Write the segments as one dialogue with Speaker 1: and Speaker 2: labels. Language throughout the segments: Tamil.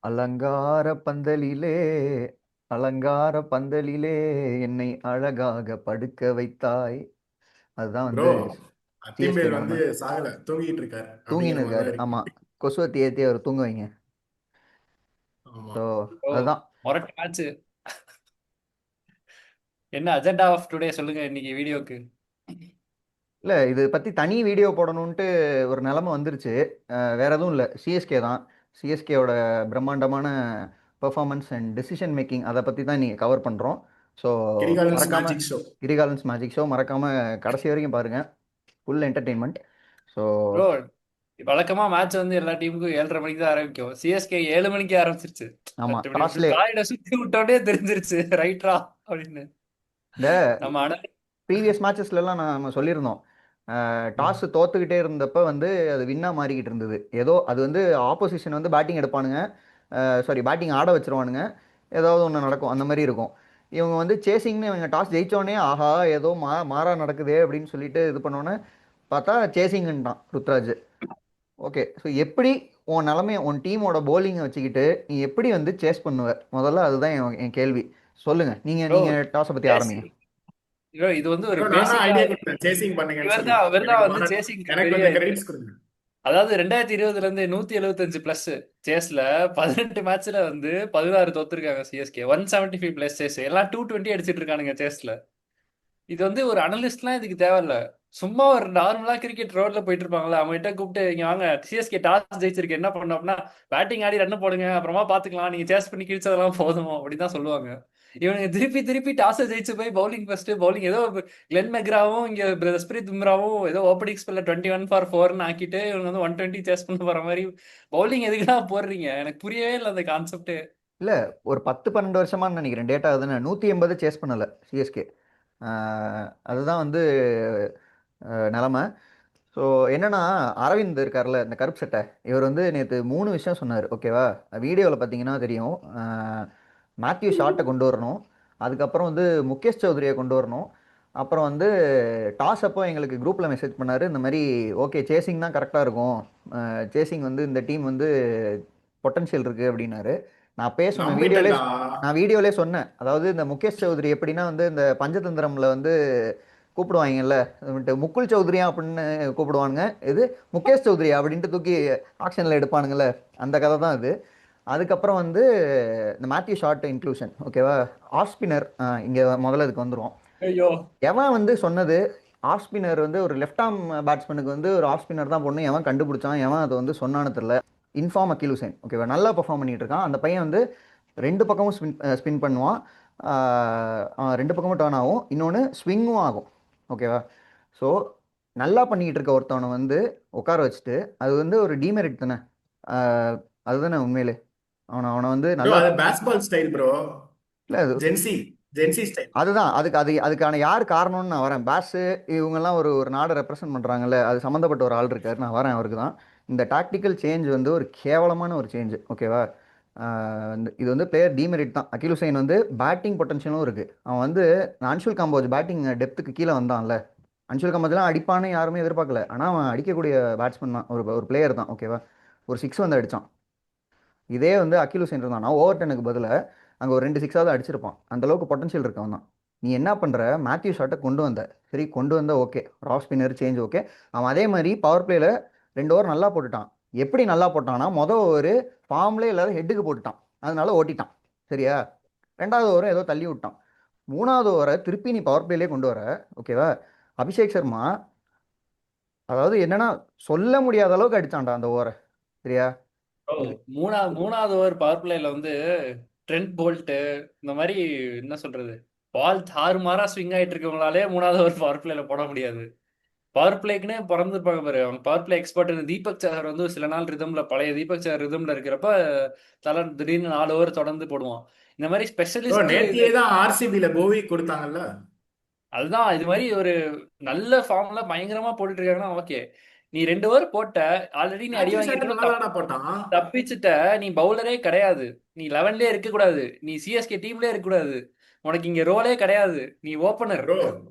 Speaker 1: அலங்கார பந்தலிலே அலங்கார பந்தலிலே என்னை அழகாக படுக்க வைத்தாய். அதுதான்
Speaker 2: ப்ரோ,
Speaker 1: வந்து சிஎஸ்கே
Speaker 2: அத்திம்பேர் வந்து
Speaker 1: நிலைமை.
Speaker 2: சாகல, தூங்கிட்டு இருக்காரு
Speaker 1: தூங்கின்னு
Speaker 2: அப்படிங்கிற மாதிரி
Speaker 1: இருக்காரு.
Speaker 2: தான் இருக்கு.
Speaker 1: ஆமா, கொசுவத்தி ஏத்தி அவர் தூங்க வைங்க.
Speaker 2: ஆமா.
Speaker 1: ஸோ
Speaker 3: ஓ,
Speaker 1: அதுதான்.
Speaker 3: மொரட்டு மேட்ச். என்ன அஜெண்டா ஆஃப் டுடே சொல்லுங்க இன்னைக்கு வீடியோக்கு.
Speaker 1: இல்லை, இது பற்றி தனி வீடியோ போடணுன்ட்டு ஒரு நிலைமை வந்துருச்சு. வேற எதுவும் இல்லை, சிஎஸ்கே தான். சிஎஸ்கேவோட பிரம்மாண்டமான பெர்ஃபார்மன்ஸ் அண்ட் டெசிஷன் மேக்கிங் அதை பற்றி தான் நீங்கள் கவர் பண்ணுறோம். ஸோ
Speaker 2: கிரிகாலன்ஸ்
Speaker 1: மறக்காமல்
Speaker 2: magic show.
Speaker 1: Kirikalan's magic show மறக்காமல் கடைசி வரைக்கும் பாருங்கள். Full entertainment. ஸோ
Speaker 3: ப்ரோ, வழக்கமா மேட்ச் வந்து எல்லா டீமுக்கும் 7:30 மணிக்கு தான் ஆரம்பிக்கும். சிஎஸ்கே 7 மணிக்கு ஆரம்பிச்சிருச்சு.
Speaker 1: ஆமாம்,
Speaker 3: 10 மணி
Speaker 1: டாஸ்லே
Speaker 3: காயிட சுத்தி விட்டோடனே தெரிஞ்சிருச்சு ரைட்ரா அப்படின்னு.
Speaker 1: இந்த
Speaker 3: நம்ம அண்ணா.
Speaker 1: ப்ரீவியஸ் மேட்சஸ்லலாம் நம்ம சொல்லியிருந்தோம். டாஸ் தோத்துக்கிட்டே இருந்தப்ப வந்து அது வின்னா மாறிக்கிட்டு இருந்தது. ஏதோ அது வந்து ஆப்போசிஷன் வந்து பேட்டிங் எடுப்பானுங்க, சாரி பேட்டிங் ஆட வச்சிருவானுங்க, ஏதாவது ஒன்று நடக்கும், அந்த மாதிரி இருக்கும். இவங்க வந்து சேசிங்னு இவங்க டாஸ் ஜெயிச்சோடனே ஆஹா ஏதோ மாறா நடக்குதே அப்படின்னு சொல்லிட்டு இது பண்ணோன்னே பார்த்தா சேசிங்கன்ட்டான் ருத்ராஜ். ஓகே, ஸோ எப்படி உன் நிலமைய உன் டீமோட போலிங்கை வச்சுக்கிட்டு நீ எப்படி வந்து சேஸ் பண்ணுவ? முதல்ல அதுதான் என் கேள்வி. சொல்லுங்க, நீங்கள்
Speaker 3: ப்ரோ,
Speaker 1: நீங்கள் டாஸை பற்றி ஆரம்பிங்க.
Speaker 3: ப்ரோ, இது வந்து ஒரு
Speaker 2: ப்ரோ, நான் தான்
Speaker 3: பேசிக்கா.
Speaker 2: ஐடியா கொடுத்தேன் சேசிங் பண்ணுங்கன்னு சொல்லி.
Speaker 3: இவர் தான்
Speaker 2: எனக்கு
Speaker 3: வந்து சேசிங்க்கு
Speaker 2: எனக்கு
Speaker 3: பெரிய
Speaker 2: கொஞ்சம்
Speaker 3: இது.
Speaker 2: கிரெடிட்ஸ் கொடுங்க.
Speaker 3: அதாவது 2020ல இருந்து 175+ சேஸ்ல 18 மேட்ச்ல வந்து 16 தோத்துருக்காங்க சிஎஸ்கே. 175+ சேஸ், எல்லாம் 220 அடிச்சிட்டு இருக்கானுங்க சேஸ்ல. இது வந்து ஒரு அனலிஸ்ட்லாம் இதுக்கு தேவையில்ல. சும்மா ஒரு நார்மலா கிரிக்கெட் ரோட்ல போயிட்டு இருப்பாங்களா, அவங்க கிட்ட கூப்பிட்டு இங்க வாங்க சிஎஸ்கே டாஸ் ஜெயிச்சிருக்கு என்ன பண்ணணும் அப்படின்னா, பேட்டிங் ஆடி ரன் போடுங்க அப்புறமா பாத்துக்கலாம், நீங்க சேஸ் பண்ணி கிழிச்சதெல்லாம் போதும் அப்படின்னு தான் சொல்லுவாங்க. இவனுங்க திருப்பி திருப்பி டாஸ் ஜெயிச்சு போய் பவுலிங் ஃபர்ஸ்ட் பவுலிங் ஏதோ கிளென் மெக்ராவும் இங்க ஜஸ்பிரீத் பும்ராவும் ஏதோ ஓப்பனிங் ஸ்பெல்ல 21 for 4 ஆக்கிட்டு இவங்க வந்து 120 சேஸ் பண்ண போற மாதிரி பவுலிங் எதுக்குடா போடுறீங்க? எனக்கு புரியவே இல்லை அந்த கான்செப்ட்.
Speaker 1: இல்லை, ஒரு 10-12 வருஷமான்னு நினைக்கிறேன் டேட்டா. அதுன்னு 180 சேஸ் பண்ணலை சிஎஸ்கே. அதுதான் வந்து நிலமை. ஸோ என்னன்னா, அரவிந்த் இருக்கார்ல இந்த கருப்பு சட்டை, இவர் வந்து நேற்று 3 விஷயம் சொன்னார். ஓகேவா? வீடியோவில் பார்த்தீங்கன்னா தெரியும். மேத்யூ ஷார்ட்டை கொண்டு வரணும், அதுக்கப்புறம் வந்து முகேஷ் சௌத்ரியை கொண்டு வரணும், அப்புறம் வந்து டாஸ் அப்போ எங்களுக்கு குரூப்பில் மெசேஜ் பண்ணார். இந்த மாதிரி ஓகே சேசிங் தான் கரெக்டாக இருக்கும், சேசிங் வந்து இந்த டீம் வந்து பொட்டன்ஷியல் இருக்குது அப்படின்னாரு. நான் அப்பயே சொன்னேன்,
Speaker 2: நம்பிட்டேன்டா.
Speaker 1: நான் வீடியோலே சொன்னேன். அதாவது இந்த முகேஷ் சௌத்ரி எப்படின்னா வந்து இந்த பஞ்சதந்திரமில் வந்து கூப்பிடுவாங்கல்ல, முகுல் சௌத்ரியா அப்படின்னு கூப்பிடுவானுங்க, இது முகேஷ் சௌத்ரியா அப்படின்ட்டு தூக்கி ஆக்ஷனில் எடுப்பானுங்கள்ல, அந்த கதை தான் இது. அதுக்கப்புறம் வந்து இந்த மேத்யூ ஷார்ட் இன்க்ளூஷன். ஓகேவா? ஆஃப் ஸ்பின்னர் இங்கே முதல்ல இதுக்கு வந்துடும்.
Speaker 3: ஐயோ.
Speaker 1: எவன் வந்து சொன்னது ஆஃப் ஸ்பின்னர் வந்து ஒரு லெஃப்ட் ஆர்ம் பேட்ஸ்மேனுக்கு வந்து ஒரு ஆஃப் ஸ்பின்னர் தான் போடணும்? எவன் கண்டுபிடிச்சான்? எவன் அதை வந்து சொன்னான்னு தெரியல. இன்ஃபார்ம் அகில் ஹுசைன். ஓகேவா? நல்லா பெர்ஃபார்ம் பண்ணிட்டு இருக்கான் அந்த பையன். வந்து ரெண்டு பக்கமும் ஸ்பின் பண்ணுவான், ரெண்டு பக்கமும் டேர்ன் ஆகும், இன்னொன்று ஸ்விங்கும் ஆகும். ஓகேவா? ஸோ நல்லா பண்ணிக்கிட்டு இருக்க ஒருத்தவனை வந்து உட்கார வச்சுட்டு அது வந்து ஒரு டிமெரிட் தானே. ஆஹ் அதுதானே உண்மையிலே. அவனை அவனை வந்து
Speaker 2: ப்ரோ,
Speaker 1: நல்லா
Speaker 2: அது பேஸ்பால் ஸ்டைல் ப்ரோ.
Speaker 1: இல்லை. அது
Speaker 2: ஜென்சி ஜென்சி ஸ்டைல்.
Speaker 1: அதுதான் அதுக்கான யார் காரணம்னு நான் வரேன். பேஸு இவங்கெல்லாம் ஒரு ஒரு நாடை ரெப்ரசென்ட் பண்ணுறாங்கல்ல, அது சம்மந்தப்பட்ட ஒரு ஆள் இருக்கார், நான் வரேன் அவருக்கு தான். இந்த டாக்டிக்கல் சேஞ்ச் வந்து ஒரு கேவலமான ஒரு சேஞ்ச். ஓகேவா? இது வந்து பிளேயர் டிமெரிட் தான். அகில் ஹுசைன் வந்து பேட்டிங் பொட்டன்ஷியலும் இருக்குது. அவன் வந்து அன்ஷுல் காம்போஜ் பேட்டிங் டெப்த்துக்கு கீழே வந்தான்ல. அன்ஷுல் காம்போஜ்லாம் அடிப்பான்னு யாருமே எதிர்பார்க்கல, ஆனால் அவன் அடிக்கக்கூடிய பேட்ஸ்மேன் தான், ஒரு ஒரு பிளேயர் தான். ஓகேவா? ஒரு 6 வந்து அடித்தான். இதே வந்து அகில் ஹுசைன் இருந்தானா ஓவர் டெனுக்கு பதிலாக அங்கே ஒரு 2 6ஆவது அடிச்சிருப்பான். அந்த அளவுக்கு பொட்டன்ஷியல் இருக்கவன் தான். நீ என்ன பண்ணுற? மேத்யூ ஷாட்டை கொண்டு வந்த, சரி கொண்டு வந்த, okay, off spinner change, okay. அவன் அதே மாதிரி பவர் பிளேயில் 2 ஓவர் நல்லா போட்டுட்டான். எப்படி நல்லா போட்டான்னா, மொதல் ஒரு ஃபார்ம்லேயே இல்லாத ஹெட்டுக்கு போட்டுட்டான், அதனால ஓட்டிட்டான். சரியா? 2வது ஓவரை ஏதோ தள்ளி விட்டான். 3வது ஓவரை திருப்பி நீ பவர் பிளேலே கொண்டு வர. ஓகேவா? அபிஷேக் சர்மா அதாவது என்னன்னா சொல்ல முடியாத அளவுக்கு அடிச்சான்டா அந்த ஓவரை. சரியா?
Speaker 3: ஓ, மூணாவது ஓவர் பவர் பிளேல வந்து ட்ரெண்ட் போல்ட் இந்த மாதிரி என்ன சொல்றது, பால் தாறுமாறா ஸ்விங் ஆயிட்டு இருக்கவங்களாலே மூணாவது ஓவர் பவர் பிளேல போட முடியாது. பவர் பிளேக்குன்னே பிறந்திருப்பாங்க பாரு, அவங்க பவர் பிளே எக்ஸ்பர்ட். தீபக் சஹர் வந்து சில நாள் ரிதம்ல, பழைய தீபக் சஹர் ரிதம்ல இருக்கிறப்ப திடீர்னு 4 ஓவர் தொடர்ந்து போடுவான். இந்த மாதிரி
Speaker 2: ப்ரோ,
Speaker 3: ஸ்பெஷலிஸ்ட்.
Speaker 2: நேத்தியே தான் ஆர்சிபில கோவி கொடுத்தாங்கல்ல.
Speaker 3: அதுதான், இது மாதிரி ஒரு நல்ல ஃபார்ம்ல பயங்கரமா போட்டுட்டு இருக்காங்கன்னா ஓகே. நீ 2 ஓவர் போட்ட, ஆல்ரெடி நீ அடி
Speaker 2: மேத்யூ ஷாட்
Speaker 3: வாங்கிட்டு
Speaker 2: நல்லா தானே போட்டான்.
Speaker 3: தப்பிச்சுட்ட. நீ பவுலரே கிடையாது, நீ 11லே இருக்க கூடாது, நீ சிஎஸ்கே டீம்லயே இருக்க கூடாது, உனக்கு இங்க ரோலே கிடையாது, நீ ஓபனர்.
Speaker 2: ப்ரோ,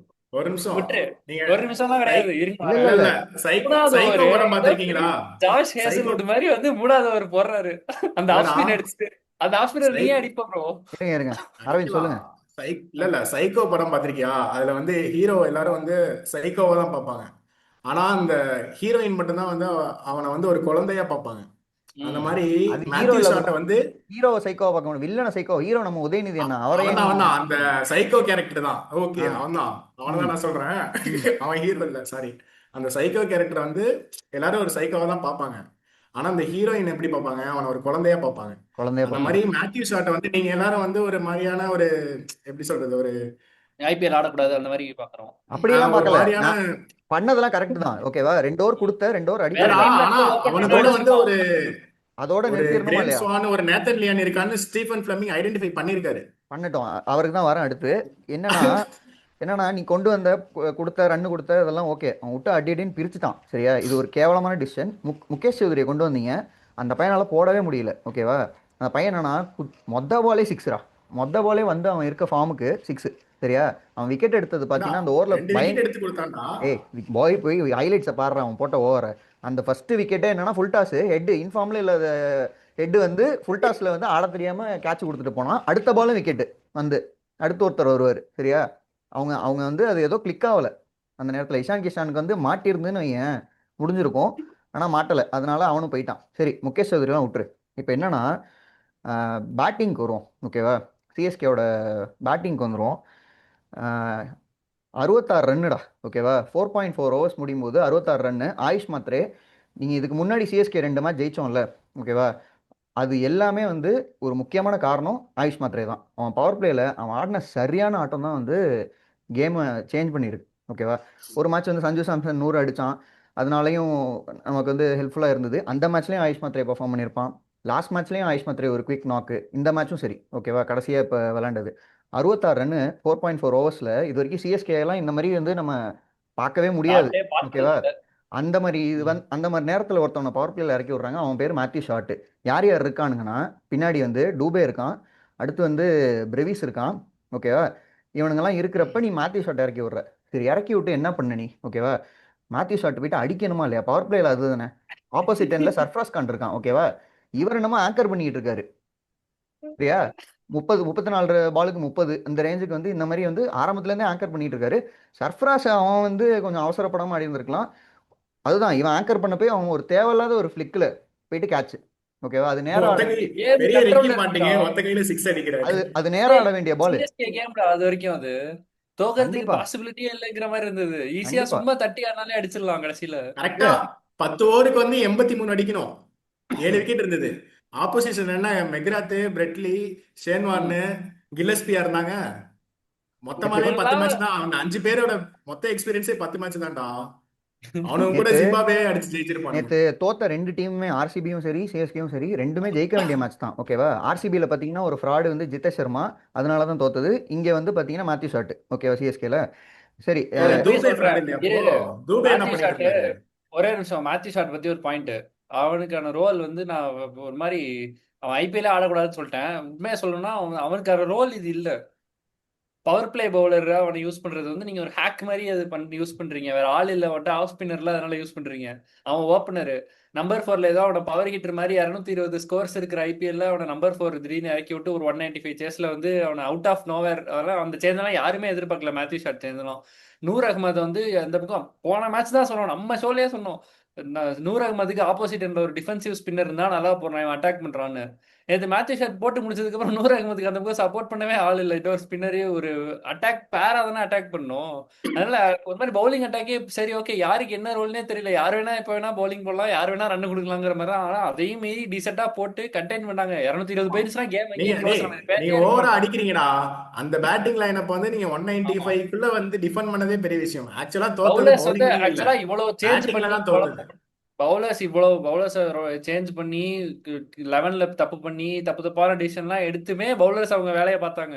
Speaker 2: ஒரு நிமிஷம்.
Speaker 3: விட்டுரு.
Speaker 2: நீங்க
Speaker 3: ஒரு நிமிஷம்லாம்
Speaker 2: சை
Speaker 3: கிடையாது. இருங்க
Speaker 1: இல்ல
Speaker 2: இல்ல
Speaker 1: இல்ல
Speaker 3: வரேன்.
Speaker 1: இல்ல
Speaker 2: இல்ல
Speaker 3: மூணாவது
Speaker 2: சைக்கோ
Speaker 3: ஓவரு
Speaker 2: படம்
Speaker 3: ஏதோ
Speaker 2: பாத்திருக்கீங்களா?
Speaker 3: ஜாஷ்
Speaker 2: சைக்கோ
Speaker 3: ஹேசல்வுட் மாதிரி வந்து மூணாவது ஓவர் போடுறாரு. அந்த ஆஃப்
Speaker 2: இல்லடா
Speaker 3: ஸ்பின் அடிச்சுட்டு அந்த ஆஃப் ஸ்பின்னர்
Speaker 2: சை
Speaker 3: நீயே அடிப்ப ப்ரோ.
Speaker 1: இருங்க இருங்க அரவிந்த்
Speaker 2: அடிக்கலாம்.
Speaker 1: சொல்லுங்க.
Speaker 2: இல்ல சைக்கோ படம் பாத்திருக்கியா? அதுல வந்து ஹீரோ எல்லாரும் வந்து சைக்கோவா தான் பார்ப்பாங்க. ஆனா அந்த ஹீரோயின் மட்டும்தான் வந்து அவனை வந்து ஒரு குழந்தையா பார்ப்பாங்க. அந்த
Speaker 3: ம்.
Speaker 2: மாதிரி
Speaker 1: அது ஹீரோ
Speaker 2: மேத்யூ
Speaker 1: இல்ல ப்ரோ.
Speaker 2: ஷாட்டை வந்து
Speaker 1: ஹீரோவை சைக்கோவை பார்க்க முடியும், வில்லனை சைக்கோ. ஹீரோ நம்ம உதயநிதி அண்ணா, அவரை
Speaker 2: அவன்
Speaker 1: ஏன்
Speaker 2: தான்
Speaker 1: நீங்க
Speaker 2: அவன் தான் அந்த சைக்கோ கேரக்டர் தான். ஓகே
Speaker 1: ஆ
Speaker 2: அவன் தான் அவனை
Speaker 1: ம்
Speaker 2: தான் நான் சொல்றேன்.
Speaker 1: ம்
Speaker 2: அவன் ஹீரோ இல்ல, சாரி. அந்த சைக்கோ கேரக்டர் வந்து எல்லாரும் ஒரு சைக்கோவா தான் பார்ப்பாங்க. ஆனா அந்த ஹீரோயின் எப்படி பார்ப்பாங்க? அவனை ஒரு குழந்தையா பார்ப்பாங்க.
Speaker 1: குழந்தைய
Speaker 2: அந்த மாதிரி
Speaker 1: பார்ப்பாங்க.
Speaker 2: மேத்யூ ஷாட்டை வந்து நீங்க எல்லாரும் வந்து ஒரு மாதிரியான ஒரு எப்படி சொல்றது, ஒரு
Speaker 3: ஐபிஎல் ஆடக்கூடாது அந்த மாதிரி பாக்குறோம்.
Speaker 1: அப்படியெல்லாம்
Speaker 2: ஒரு
Speaker 1: பார்க்கல
Speaker 2: மாதிரியான
Speaker 1: நான். பண்ணதெல்லாம் கரெக்ட் தான், ஓகேவா. 2 ஓவர் கொடுத்த 2 ஓவர்
Speaker 3: வேற
Speaker 2: இல்லடா.
Speaker 1: அடிக்கணும்.
Speaker 3: டீம்ல
Speaker 2: ஆனா
Speaker 3: இருந்து ஓபன் பண்ண
Speaker 2: அவனுக்குள்ள வந்து
Speaker 3: வச்சிருப்பான்.
Speaker 2: ஒரு
Speaker 1: அதோட
Speaker 2: ஒரு
Speaker 1: நிறுத்திடணுமா
Speaker 2: கிரேம்
Speaker 1: இல்லையா?
Speaker 2: ஸ்வான் ஒரு நேத்தன் லியான் இருக்கான்னு ஸ்டீஃபன் ஃபிளமிங் ஐடென்டிஃபை பண்ணிருக்காரு.
Speaker 1: பண்ணட்டும், அவருக்கு தான் வரேன் அடுத்து. என்னன்னா என்னன்னா நீ கொண்டு வந்த கொடுத்த ரன்னு கொடுத்த இதெல்லாம் ஓகே, அவன் விட்டு அடி அடின்னு பிரிச்சுட்டான், சரியா. இது ஒரு கேவலமான டிசிஷன். முகேஷ் சௌத்ரியை கொண்டு வந்தீங்க, அந்த பையனால போடவே முடியல, ஓகேவா. அந்த பையன் என்னன்னா மொத்த பாலே சிக்ஸ்ரா. மொத்த பாலே வந்து அவன் இருக்க ஃபார்முக்கு சிக்ஸ், சரியா. அவன் விக்கெட் எடுத்தது
Speaker 2: ஏண்டா,
Speaker 1: பார்த்தீங்கன்னா அந்த ஓவரில்
Speaker 2: 2 விக்கெட் எடுத்து கொடுத்தான்டா.
Speaker 1: ஏய் பாய் போய் ஹைலைட்ஸை பாடுறான் அவன் போட்ட ஓவரை. அந்த ஃபர்ஸ்ட் விக்கெட்டே என்னன்னா ஃபுல் டாஸ், ஹெட் இன்ஃபார்ம்ல இல்லாத ஹெட் வந்து ஃபுல் டாஸ்ல வந்து ஆட தெரியாம கேட்ச் கொடுத்துட்டு போனான். அடுத்த பாலும் விக்கெட்டு வந்து அடுத்த ஒருத்தர் வருவார், சரியா. அவங்க அவங்க வந்து அது ஏதோ கிளிக் ஆகல அந்த நேரத்தில். இஷான் கிஷானுக்கு வந்து மாட்டியிருந்துன்னு வையேன், முடிஞ்சிருக்கும். ஆனால் மாட்டலை, அதனால அவனும் போயிட்டான். சரி, முகேஷ் சௌத்ரிலாம் விட்டுரு. இப்போ என்னன்னா பேட்டிங்க்கு வருவோம், ஓகேவா. சிஎஸ்கேவோட பேட்டிங்க்கு வந்துடும். 66 ரன்னுடா, ஓகேவா. 4.4 ஓவர்ஸ் முடியும் போது 66 ரன்னு. ஆயுஷ் மாத்ரே, நீங்கள் இதுக்கு முன்னாடி சிஎஸ்கே 2 மேட்ச் ஜெயிச்சோம்ல, ஓகேவா. அது எல்லாமே வந்து ஒரு முக்கியமான காரணம் ஆயுஷ் மாத்ரே தான். அவன் பவர் பிளேயில் அவன் ஆடின சரியான ஆட்டம் தான் வந்து கேமை சேஞ்ச் பண்ணியிருக்கு, ஓகேவா. ஒரு மேட்ச் வந்து சஞ்சு சாம்சன் 100 அடித்தான், அதனாலையும் நமக்கு வந்து ஹெல்ப்ஃபுல்லாக இருந்தது. அந்த மேட்ச்லேயும் ஆயுஷ் மாத்ரே பர்ஃபார்ம் பண்ணியிருப்பான். லாஸ்ட் மேட்ச்லேயும் ஆயுஷ் மாத்ரே ஒரு குவிக் நாக்கு. இந்த மேட்சும் சரி, ஓகேவா. கடைசியாக இப்போ விளாண்டது 66 ரன்னு 4.4 ஓவர்ஸில் இது வரைக்கும் சிஎஸ்கேலாம் இந்த மாதிரி வந்து நம்ம பார்க்கவே முடியாது,
Speaker 3: பார்த்தே பார்த்தது
Speaker 1: ஓகேவா.
Speaker 3: இல்ல.
Speaker 1: அந்த மாதிரி இது வந்து அந்த மாதிரி நேரத்தில் ஒருத்தவனை பவர் பிளேயில் இறக்கி விட்றாங்க. அவன் பேர் மேத்யூ ஷாட்டு. யார் யார் இருக்கானுங்கன்னா பின்னாடி வந்து டூபே இருக்கான், அடுத்து வந்து பிரெவிஸ் இருக்கான், ஓகேவா. இவனுங்கெல்லாம் இருக்கிறப்ப நீ மேத்யூ ஷாட் இறக்கி விட்ற. சரி, இறக்கி விட்டு என்ன பண்ண நீ, ஓகேவா. மேத்யூ ஷாட் போயிட்டு அடிக்கணுமா இல்லையா? பவர் பிளேயில் அது தானே. ஆப்போசிட் எண்டில் சர்ஃப்ராஸ் கான் இருக்கான், ஓகேவா. இவர் என்னமோ ஆங்கர் பண்ணிட்டு இருக்காரு, சரியா. 34 பாலுக்கு 30 இந்த ரேஞ்சுக்கு வந்து இந்த மாதிரி வந்து ஆரம்பத்துலேருந்தே ஆங்கர் பண்ணிட்டு இருக்காரு. சர்ஃப்ராஸ் அவன் வந்து கொஞ்சம் அவசரப்படாமல் ஆடி இருந்திருக்கலாம். அதுதான் இவன் ஆங்கர் பண்ண போய் அவன் ஒரு தேவையில்லாத ஒரு ஃபிளிக்கில் போயிட்டு கேட்ச், ஓகேவா. அது நேரம் ஆட
Speaker 2: ஒத்த கை
Speaker 1: வேண்டிய
Speaker 3: கேம்
Speaker 2: பெரிய ரிக்கி
Speaker 3: கண்ட்ரோல்ல
Speaker 2: பாண்டிங்க
Speaker 3: இருக்குடா.
Speaker 2: ஒத்த கையில சிக்ஸ் அடிக்கிறாரு.
Speaker 1: அது நேரம் ஆட வேண்டிய பால்.
Speaker 3: சிஎஸ்கே கேம்டா அது வரைக்கும். அது தோக்கறதுக்கு
Speaker 1: கண்டிப்பா
Speaker 3: பாசிபிலிட்டியே இல்லைங்கிற மாதிரி இருந்தது. ஈஸியா
Speaker 1: கண்டிப்பா.
Speaker 3: சும்மா தட்டி ஆனாலே அடிச்சிடலாம் கடைசியில.
Speaker 2: கரெக்டா
Speaker 1: இல்ல
Speaker 2: 10 ஓவருக்கு வந்து 83 அடிக்கணும். 7 விக்கெட் இருந்தது. ஆப்போசிஷன் என்ன மெக்ராத்து, பிரெட்லி,
Speaker 3: ம்.
Speaker 2: ஷேன்வார்னு, கில்லஸ்பியா இருந்தாங்க. மொத்தமாவே 10
Speaker 3: இவங்கெல்லாம்
Speaker 2: மேட்ச் தான். அந்த 5 பேரோட மொத்த எக்ஸ்பீரியன்ஸே 10 மேட்ச் தான்டா. அவனுங்க கூட
Speaker 1: நேத்து
Speaker 2: ஜிம்பாபே அடிச்சு ஜெயிச்சிருப்பானுங்க.
Speaker 1: நேத்து தோத்த 2 டீமுமே ஆர்சிபியும் சரி சிஎஸ்கேயும் சரி ரெண்டுமே ஜெயிக்க வேண்டிய மேட்ச் தான், ஓகேவா. ஆர்சிபியில் பார்த்தீங்கன்னா ஒரு ஃப்ராடு வந்து ஜித்தேஷ் சர்மா, அதனால தான் தோத்தது. இங்கே வந்து பார்த்தீங்கன்னா மேத்யூ ஷாட், ஓகேவா, சிஎஸ்கேல. சரி
Speaker 3: ஒரு இதுவே
Speaker 2: தூபே
Speaker 3: சொல்றேன்.
Speaker 2: ஃப்ராட் இல்லையா
Speaker 3: இரு
Speaker 2: அப்போ?
Speaker 3: இரு.
Speaker 2: தூபே என்ன
Speaker 3: மேத்யூ
Speaker 2: பண்ணிட்டு
Speaker 3: ஷாட்
Speaker 2: இருந்தாரு?
Speaker 3: ஒரே நிமிஷம். மேத்யூ ஷாட் பத்தி ஒரு பாயிண்ட். அவனுக்கான ரோல் வந்து நான் ஒரு மாதிரி அவன் ஐபிஎல்லே ஆடக்கூடாதுன்னு சொல்லிட்டேன். உண்மையா சொல்லணும்னா அவனுக்கான ரோல் இது இல்ல. பவர் பிளே பவுலர் அவனை யூஸ் பண்றது வந்து நீங்க ஒரு ஹேக் மாதிரி அது பண்ணி யூஸ் பண்றீங்க. வேற ஆள் இல்ல அவன்கிட்ட, ஆஃப் ஸ்பின்னர்ல, அதனால யூஸ் பண்றீங்க. அவன் ஓப்பனர் நம்பர் 4ல ஏதோ அவனை பவர் ஹிட்டர் மாதிரி 220 ஸ்கோர்ஸ் இருக்கிற ஐபிஎல்ல அவனை நம்பர் 4 திடீர்னு இறக்கி விட்டு ஒரு 195 சேஸ்ல வந்து அவனை அவுட் ஆஃப் நோவேர். அதெல்லாம் அந்த சேஞ்செல்லாம் யாருமே எதிர்பார்க்கல. மேத்யூ ஷாட் சேஞ்செல்லாம் நூர் அகமது வந்து அந்த பக்கம் போன மேட்ச் தான் சொன்னோம், நம்ம ஷோலயே சொன்னோம். நூர் அகமதுக்கு ஆப்போசிட் என்ற ஒரு டிஃபென்சிவ் ஸ்பின்னர் இருந்தா நல்லா போறான், இவன் அட்டாக் பண்றான்னு. நேற்று மேத்யூ ஷாட் போட்டு முடிச்சதுக்கு அப்புறம் நூர் அகமதுக்கு அந்த பக்கம் சப்போர்ட் பண்ணவே ஆள் இல்லை. ஒரு ஸ்பின்னரே ஒரு அட்டாக் பேரா தானே அட்டாக் பண்ணும். அதனால ஒரு மாதிரி பவுலிங் அட்டாக்கே சரி ஓகே, யாருக்கு என்ன ரோல்னே தெரியல. யார் வேணா எப்ப வேணா பவுலிங் போடலாம், யார் வேணா ரன் கொடுக்கலாங்கிற மாதிரி தான். ஆனா அதையும் மீறி டீசெண்டா போட்டு கண்டெயின் பண்ணாங்க. 220 போயிடுச்சுன்னா கேம்
Speaker 2: நீங்க
Speaker 3: எங்கேயும் க்ளோஸ்
Speaker 2: டேய்,
Speaker 3: ஆனது.
Speaker 2: நீங்க
Speaker 3: பேட்டியே இருக்க
Speaker 2: ஓவரா
Speaker 3: மாட்டான்.
Speaker 2: அடிக்கிறீங்கடா. அந்த பேட்டிங் லைனப் வந்து நீங்க
Speaker 3: ஆமா.
Speaker 2: 195க்குள்ள வந்து டிஃபெண்ட் பண்ணதே பெரிய விஷயம். ஆக்சுவலா தோத்தது
Speaker 3: பவுலர்ஸ் வந்து
Speaker 2: பவுலிங்லயும் இல்ல,
Speaker 3: ஆக்சுவலா இவ்வளவு சேஞ்ச்
Speaker 2: பேட்டிங்ல
Speaker 3: பண்ணி
Speaker 2: தான் தோத்தது.
Speaker 3: பவுலர்ஸ் இவ்வளவு பவுலர்ஸ் சேஞ்ச் பண்ணி 11ல தப்பு பண்ணி தப்பு தப்பான டிசிஷன்லாம் எடுத்துமே பவுலர்ஸ் அவங்க வேலையை பார்த்தாங்க.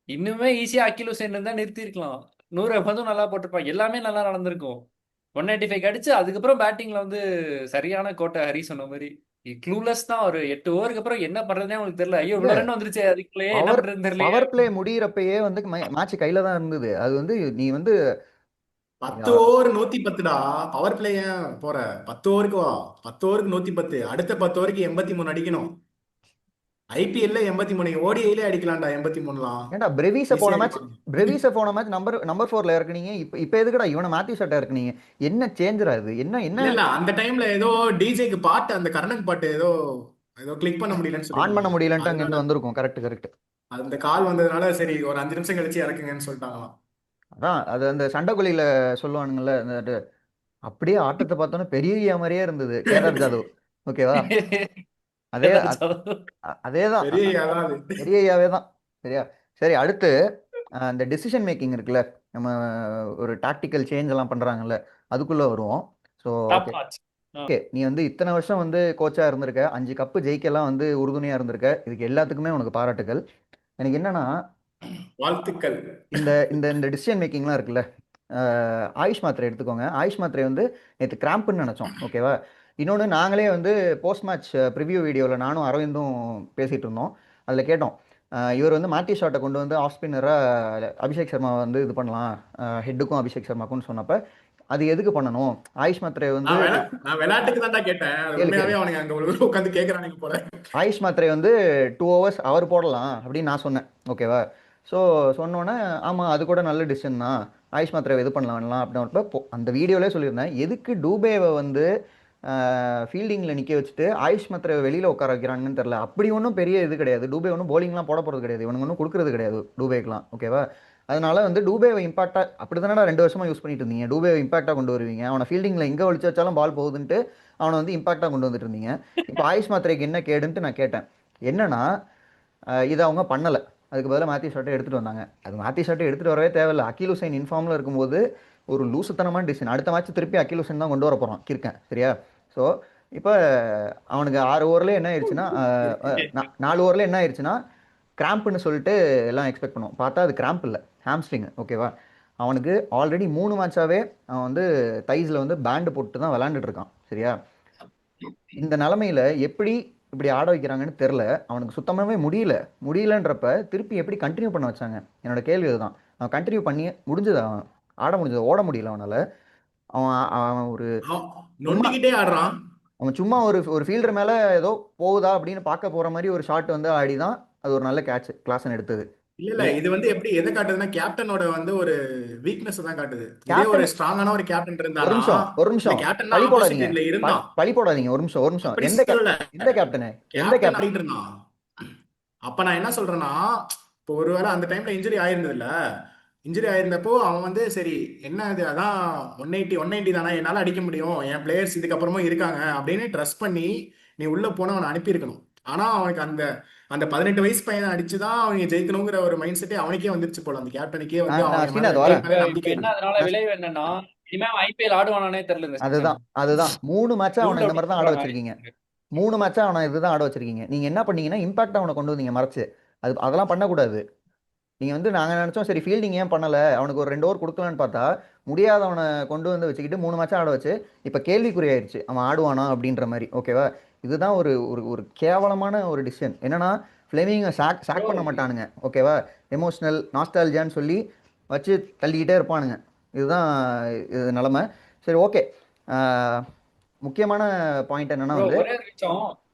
Speaker 3: இன்னுமே ஈஸியா அகில் ஹுசைன் இருந்தா நிறுத்திருக்கலாம். 100 நல்லா போட்டிருப்பாங்க. எல்லாமே நல்லா நடந்திருக்கும். 195 அடிச்சு அதுக்கப்புறம் பேட்டிங்ல வந்து சரியான கோட்டை ஹரி சொன்ன மாதிரி. க்ளூலெஸ் தான். ஒரு 8 ஓவருக்கு அப்புறம் என்ன பண்றதுனே அவங்களுக்கு தெரியல. ஐயோ
Speaker 1: இல்ல
Speaker 3: இவ்வளவு ரன் வந்துருச்சு, அதுக்குள்ளேயே என்ன
Speaker 1: பவர்
Speaker 3: பண்றதுன்னு தெரியலையே.
Speaker 1: பவர் பிளே முடியிறப்பயே வந்து மேட்ச் கையில தான் இருந்தது. அது வந்து நீ வந்து
Speaker 2: 10 ஓவர் 110டா. பவர் பிளே ஏன் போற? 10 ஓவருக்கு வா. 10 ஓவருக்கு 110. அடுத்த 10 ஓவருக்கு 83 அடிக்கணும். ஐபிஎல்ல 83, ஓடிஐல அடிக்கலாம்டா 83லாம்.
Speaker 1: ஏன்டா பிரெவிஸ
Speaker 2: ஈஸியா
Speaker 1: போன மேட்ச்
Speaker 2: அடிப்பாங்க.
Speaker 1: நம்பர் 4ல இறக்குனீங்க. இப்ப எதுக்குடா இவனை மேத்யூ ஷாட்டா இறக்குனீங்க? என்ன சேஞ்சரா இது? என்ன என்ன
Speaker 2: இல்ல அந்த டைம்ல ஏதோ டிஜேக்கு பாட்டு, அந்த கர்ணன் பாட்டு ஏதோ ஏதோ கிளிக் பண்ண முடியலன்னு
Speaker 1: ஆன் பண்ண
Speaker 2: சொல்லியிருந்தாங்க.
Speaker 1: முடியலன்ட்டு
Speaker 2: அதனால
Speaker 1: அங்கிருந்து வந்திருக்கும். Correct correct.
Speaker 2: அந்த கால் வந்ததுனால சரி ஒரு 5 நிமிஷம் கழிச்சு இறக்குங்கன்னு சொல்லிட்டாங்களாம்.
Speaker 1: அதான் அது அந்த சண்டைக்குழியில சொல்லுவானுங்கல்ல, அப்படியே ஆட்டத்தை பார்த்தோன்னே பெரிய மாதிரியே இருந்தது கேதார் ஜாதவ். ஓகேவா? அதே அதேதான்.
Speaker 2: பெரிய அதாவது
Speaker 1: பெரிய ஐயாவே தான். சரியா? சரி, அடுத்து அந்த டெசிஷன் மேக்கிங் இருக்குல்ல, நம்ம ஒரு டாக்டிக்கல் சேஞ்ச் எல்லாம் பண்றாங்கல்ல, அதுக்குள்ள வருவோம். So
Speaker 3: top
Speaker 1: okay
Speaker 3: notch.
Speaker 1: Okay, நீ வந்து இத்தனை வருஷம் வந்து கோச்சா இருந்திருக்க, 5 கப்பு ஜெயிக்கலாம் வந்து உறுதுணையா இருந்திருக்க, இதுக்கு எல்லாத்துக்குமே உனக்கு பாராட்டுகள். எனக்கு என்னன்னா,
Speaker 2: வாழ்த்துக்கள்.
Speaker 1: இந்த இந்த இந்த டிசிஷன் மேக்கிங்லாம் இருக்குல்ல, ஆயுஷ் மாத்திரை எடுத்துக்கோங்க. ஆயுஷ் மாத்திரை வந்து நேற்று கிராம்ப்னு நினச்சோம். ஓகேவா? இன்னொன்று, நாங்களே வந்து போஸ்ட் மேட்ச் ப்ரிவ்யூ வீடியோவில் நானும் அரவிந்தும் பேசிகிட்டு இருந்தோம். அதில் கேட்டோம், இவர் வந்து மாத்தி ஷாட்டை கொண்டு வந்து ஆஃப் ஸ்பின்னராக அபிஷேக் சர்மா வந்து இது பண்ணலாம், ஹெட்டுக்கும் அபிஷேக் சர்மாக்கும்னு சொன்னப்ப, அது எதுக்கு பண்ணணும்? ஆயுஷ் மாத்திரை வந்து
Speaker 2: நான் விளையாட்டுக்கு தான்டா கேட்டேன். அது
Speaker 1: கேளு
Speaker 2: உண்மையாவே
Speaker 1: கேளு
Speaker 2: அவனுங்க அங்க உட்காந்து கேக்குறானுங்க போல.
Speaker 1: ஆயுஷ் மாத்திரை வந்து 2 ஓவர்ஸ் அவர் போடலாம் அப்படின்னு நான் சொன்னேன். ஓகேவா? ஸோ சொன்னோன்னே, ஆமாம் அது கூட நல்ல டிசிஷன் தான், ஆயுஷ் மாத்திரை இது பண்ணலாம் அப்படின்னு அந்த வீடியோவிலே சொல்லியிருந்தேன். எதுக்கு டூபேவை வந்து ஃபீல்டிங்கில் நிற்க வச்சுட்டு ஆயுஷ் மாத்திரை வெளியில் உட்கார வைக்கிறாங்கன்னு தெரில. அப்படி ஒன்றும் பெரிய இது கிடையாது. டூபே ஒன்றும் போலிங்லாம் போட போகிறது கிடையாது, இவனுங்க ஒன்றும் கொடுக்குறது கிடையாது டூபேக்கெலாம். ஓகேவா? அதனால வந்து டூபேவை இம்பாக்டாக அப்படி தானே 2 வருஷமாக யூஸ் பண்ணிட்டு இருந்தீங்க. டூபேவை இம்பாக்டாக கொண்டு வருவீங்க, அவனை ஃபீல்டிங்கில் எங்கே ஒழிச்சு வச்சாலும் பால் போகுதுன்ட்டு அவனை வந்து இம்பாக்டாக கொண்டு வந்துட்டு இருந்தீங்க. இப்போ ஆயுஷ் மாத்திரைக்கு என்ன கேடுன்ட்டு நான் கேட்டேன். என்னன்னா, இதை அவங்க பண்ணலை. அதுக்கு பதிலாக மாத்தி ஷாட்டை எடுத்துகிட்டு வந்தாங்க. அது மாத்தி ஷாட்டை எடுத்துகிட்டு வரவே தேவையில்லை. அகில் ஹுசைன் இன்ஃபார்மில் இருக்கும்போது ஒரு லூசுத்தனமான டிசிஷன். அடுத்த மேட்ச் திருப்பி அகில் ஹுசைன் தான் கொண்டு வர போகிறான் கிறுக்கன். சரியா? ஸோ இப்போ அவனுக்கு 6 ஓவரில் என்ன ஆயிடுச்சுன்னா, 4 ஓவரில் என்ன ஆயிடுச்சுன்னா, கிராம்ப்னு சொல்லிட்டு எல்லாம் எக்ஸ்பெக்ட் பண்ணுவோம். பார்த்தா அது கிராம்ப் இல்லை, ஹாம்ஸ்ட்ரிங். ஓகேவா? அவனுக்கு ஆல்ரெடி 3 மேட்சாகவே அவன் வந்து தைஸில் வந்து பேண்டு போட்டு தான் விளாண்டுட்டு இருக்கான். சரியா? இந்த நிலமையில எப்படி இப்படி ஆட வைக்கிறாங்கன்னு தெரில. அவனுக்கு சுத்தமாகவே முடியலன்றப்ப திருப்பி எப்படி கண்டினியூ பண்ண வச்சாங்க? என்னோட கேள்வி இதுதான். அவன் கண்டினியூ பண்ணி முடிஞ்சது, அவன் ஆட முடிஞ்சது, ஓட முடியல அவனால். அவன் அவன் ஒரு சும்மா
Speaker 2: நொண்டிக்கிட்டே ஆடுறான்.
Speaker 1: அவன் சும்மா ஒரு ஒரு ஃபீல்டர் மேலே ஏதோ போகுதா அப்படின்னு பார்க்க போகிற மாதிரி ஒரு ஷாட் வந்து ஆடி தான் அது ஒரு நல்ல கேட்ச் கிளாஸ்ன்னு எடுத்தது.
Speaker 2: இல்ல இது வந்து எப்படி எதை காட்டுதுன்னா, கேப்டனோட வந்து ஒரு வீக்னஸ் தான் காட்டுது. இதே ஒரு
Speaker 1: கேப்டன்,
Speaker 2: ஸ்ட்ராங்கான ஒரு கேப்டன்
Speaker 1: ஒரு
Speaker 2: இருந்தானா,
Speaker 1: நிமிஷம் ஒரு
Speaker 2: இல்ல
Speaker 1: நிமிஷம்,
Speaker 2: கேப்டன்
Speaker 1: பழி
Speaker 2: தான் ஆப்போசிட்
Speaker 1: போடாதீங்க,
Speaker 2: இதுல இருந்தான்.
Speaker 1: பழி போடாதீங்க, ஒரு நிமிஷம் ஒரு நிமிஷம்.
Speaker 2: அப்படி
Speaker 1: எந்த
Speaker 2: சொல்லல.
Speaker 1: எந்த கேப்டனு? எந்த
Speaker 2: கேப்டன்
Speaker 1: கேப்டன்?
Speaker 2: ஆடிட்டு இருந்தான். அப்ப நான் என்ன சொல்றேன்னா, இப்போ ஒருவேளை அந்த டைம்ல இன்ஜுரி ஆயிருந்தது இல்ல, இன்ஜுரி ஆயிருந்தப்போ அவன் வந்து சரி என்ன இது, அதான் 180 தானே, என்னால அடிக்க முடியும், என் பிளேயர்ஸ் இதுக்கப்புறமும் இருக்காங்க அப்படின்னு ட்ரஸ்ட் பண்ணி நீ உள்ள போன அவனை அனுப்பியிருக்கணும். ஆனா அவனுக்கு அந்த அந்த 18 வயசு பையனை அடிச்சுதான் அவங்க ஜெயிக்கணுங்கிற ஒரு மைண்ட் செட்டே அவனுக்கே வந்துருச்சு போல. அந்த கேப்டனுக்கே வந்து
Speaker 1: நான்
Speaker 2: அவங்க மேல
Speaker 1: ஸ்ரீநாத்
Speaker 2: டீம்
Speaker 1: வரேன்.
Speaker 2: மேல
Speaker 3: இப்ப
Speaker 2: நம்பிக்கை
Speaker 3: என்ன
Speaker 2: இல்லை.
Speaker 3: அதனால விளைவு என்னன்னா, இனிமே அவன் ஐபிஎல் ஆடுவானானே தெரியல இந்த சீசன்.
Speaker 1: அதுதான் அதுதான் 3 மேட்சா அவனை
Speaker 3: ரூல்ட்
Speaker 1: இந்த
Speaker 3: அவுட்
Speaker 1: மாதிரி தான் ஆட
Speaker 3: பண்றாங்க.
Speaker 1: வச்சிருக்கீங்க. 3 மேட்சா அவனை இதுதான் ஆட வச்சிருக்கீங்க. நீங்க என்ன பண்ணீங்கன்னா, இம்பாக்ட் அவனை கொண்டு வந்தீங்க மறைச்சு. அதெல்லாம் பண்ணக்கூடாது. நீங்க வந்து நாங்க நினைச்சோம் சரி ஃபீல்டிங் ஏன் பண்ணல, அவனுக்கு ஒரு 2 ஓவர் கொடுக்கலான்னு பார்த்தா, முடியாதவனை கொண்டு வந்து வச்சுக்கிட்டு 3 மேட்சா ஆட வச்சு இப்போ கேள்விக்குறியாயிருச்சு அவன் ஆடுவானா அப்படின்ற மாதிரி. ஓகேவா? இதுதான் ஒரு ஒரு ஒரு கேவலமான ஒரு டிசிஷன். என்னன்னா, ஃப்ளெமிங்கை சாக்
Speaker 3: ப்ரோ,
Speaker 1: சாக் பண்ண மாட்டானுங்க. ஓகேவா? எமோஷனல் நாஸ்டாலஜியான்னு சொல்லி வச்சு தள்ளிக்கிட்டே இருப்பானுங்க. இதுதான் இது நிலமை. சரி, ஓகே. முக்கியமான பாயிண்ட் என்னன்னா
Speaker 3: ப்ரோ
Speaker 1: வந்து,
Speaker 3: ஒரே ஒரு நிமிஷம்.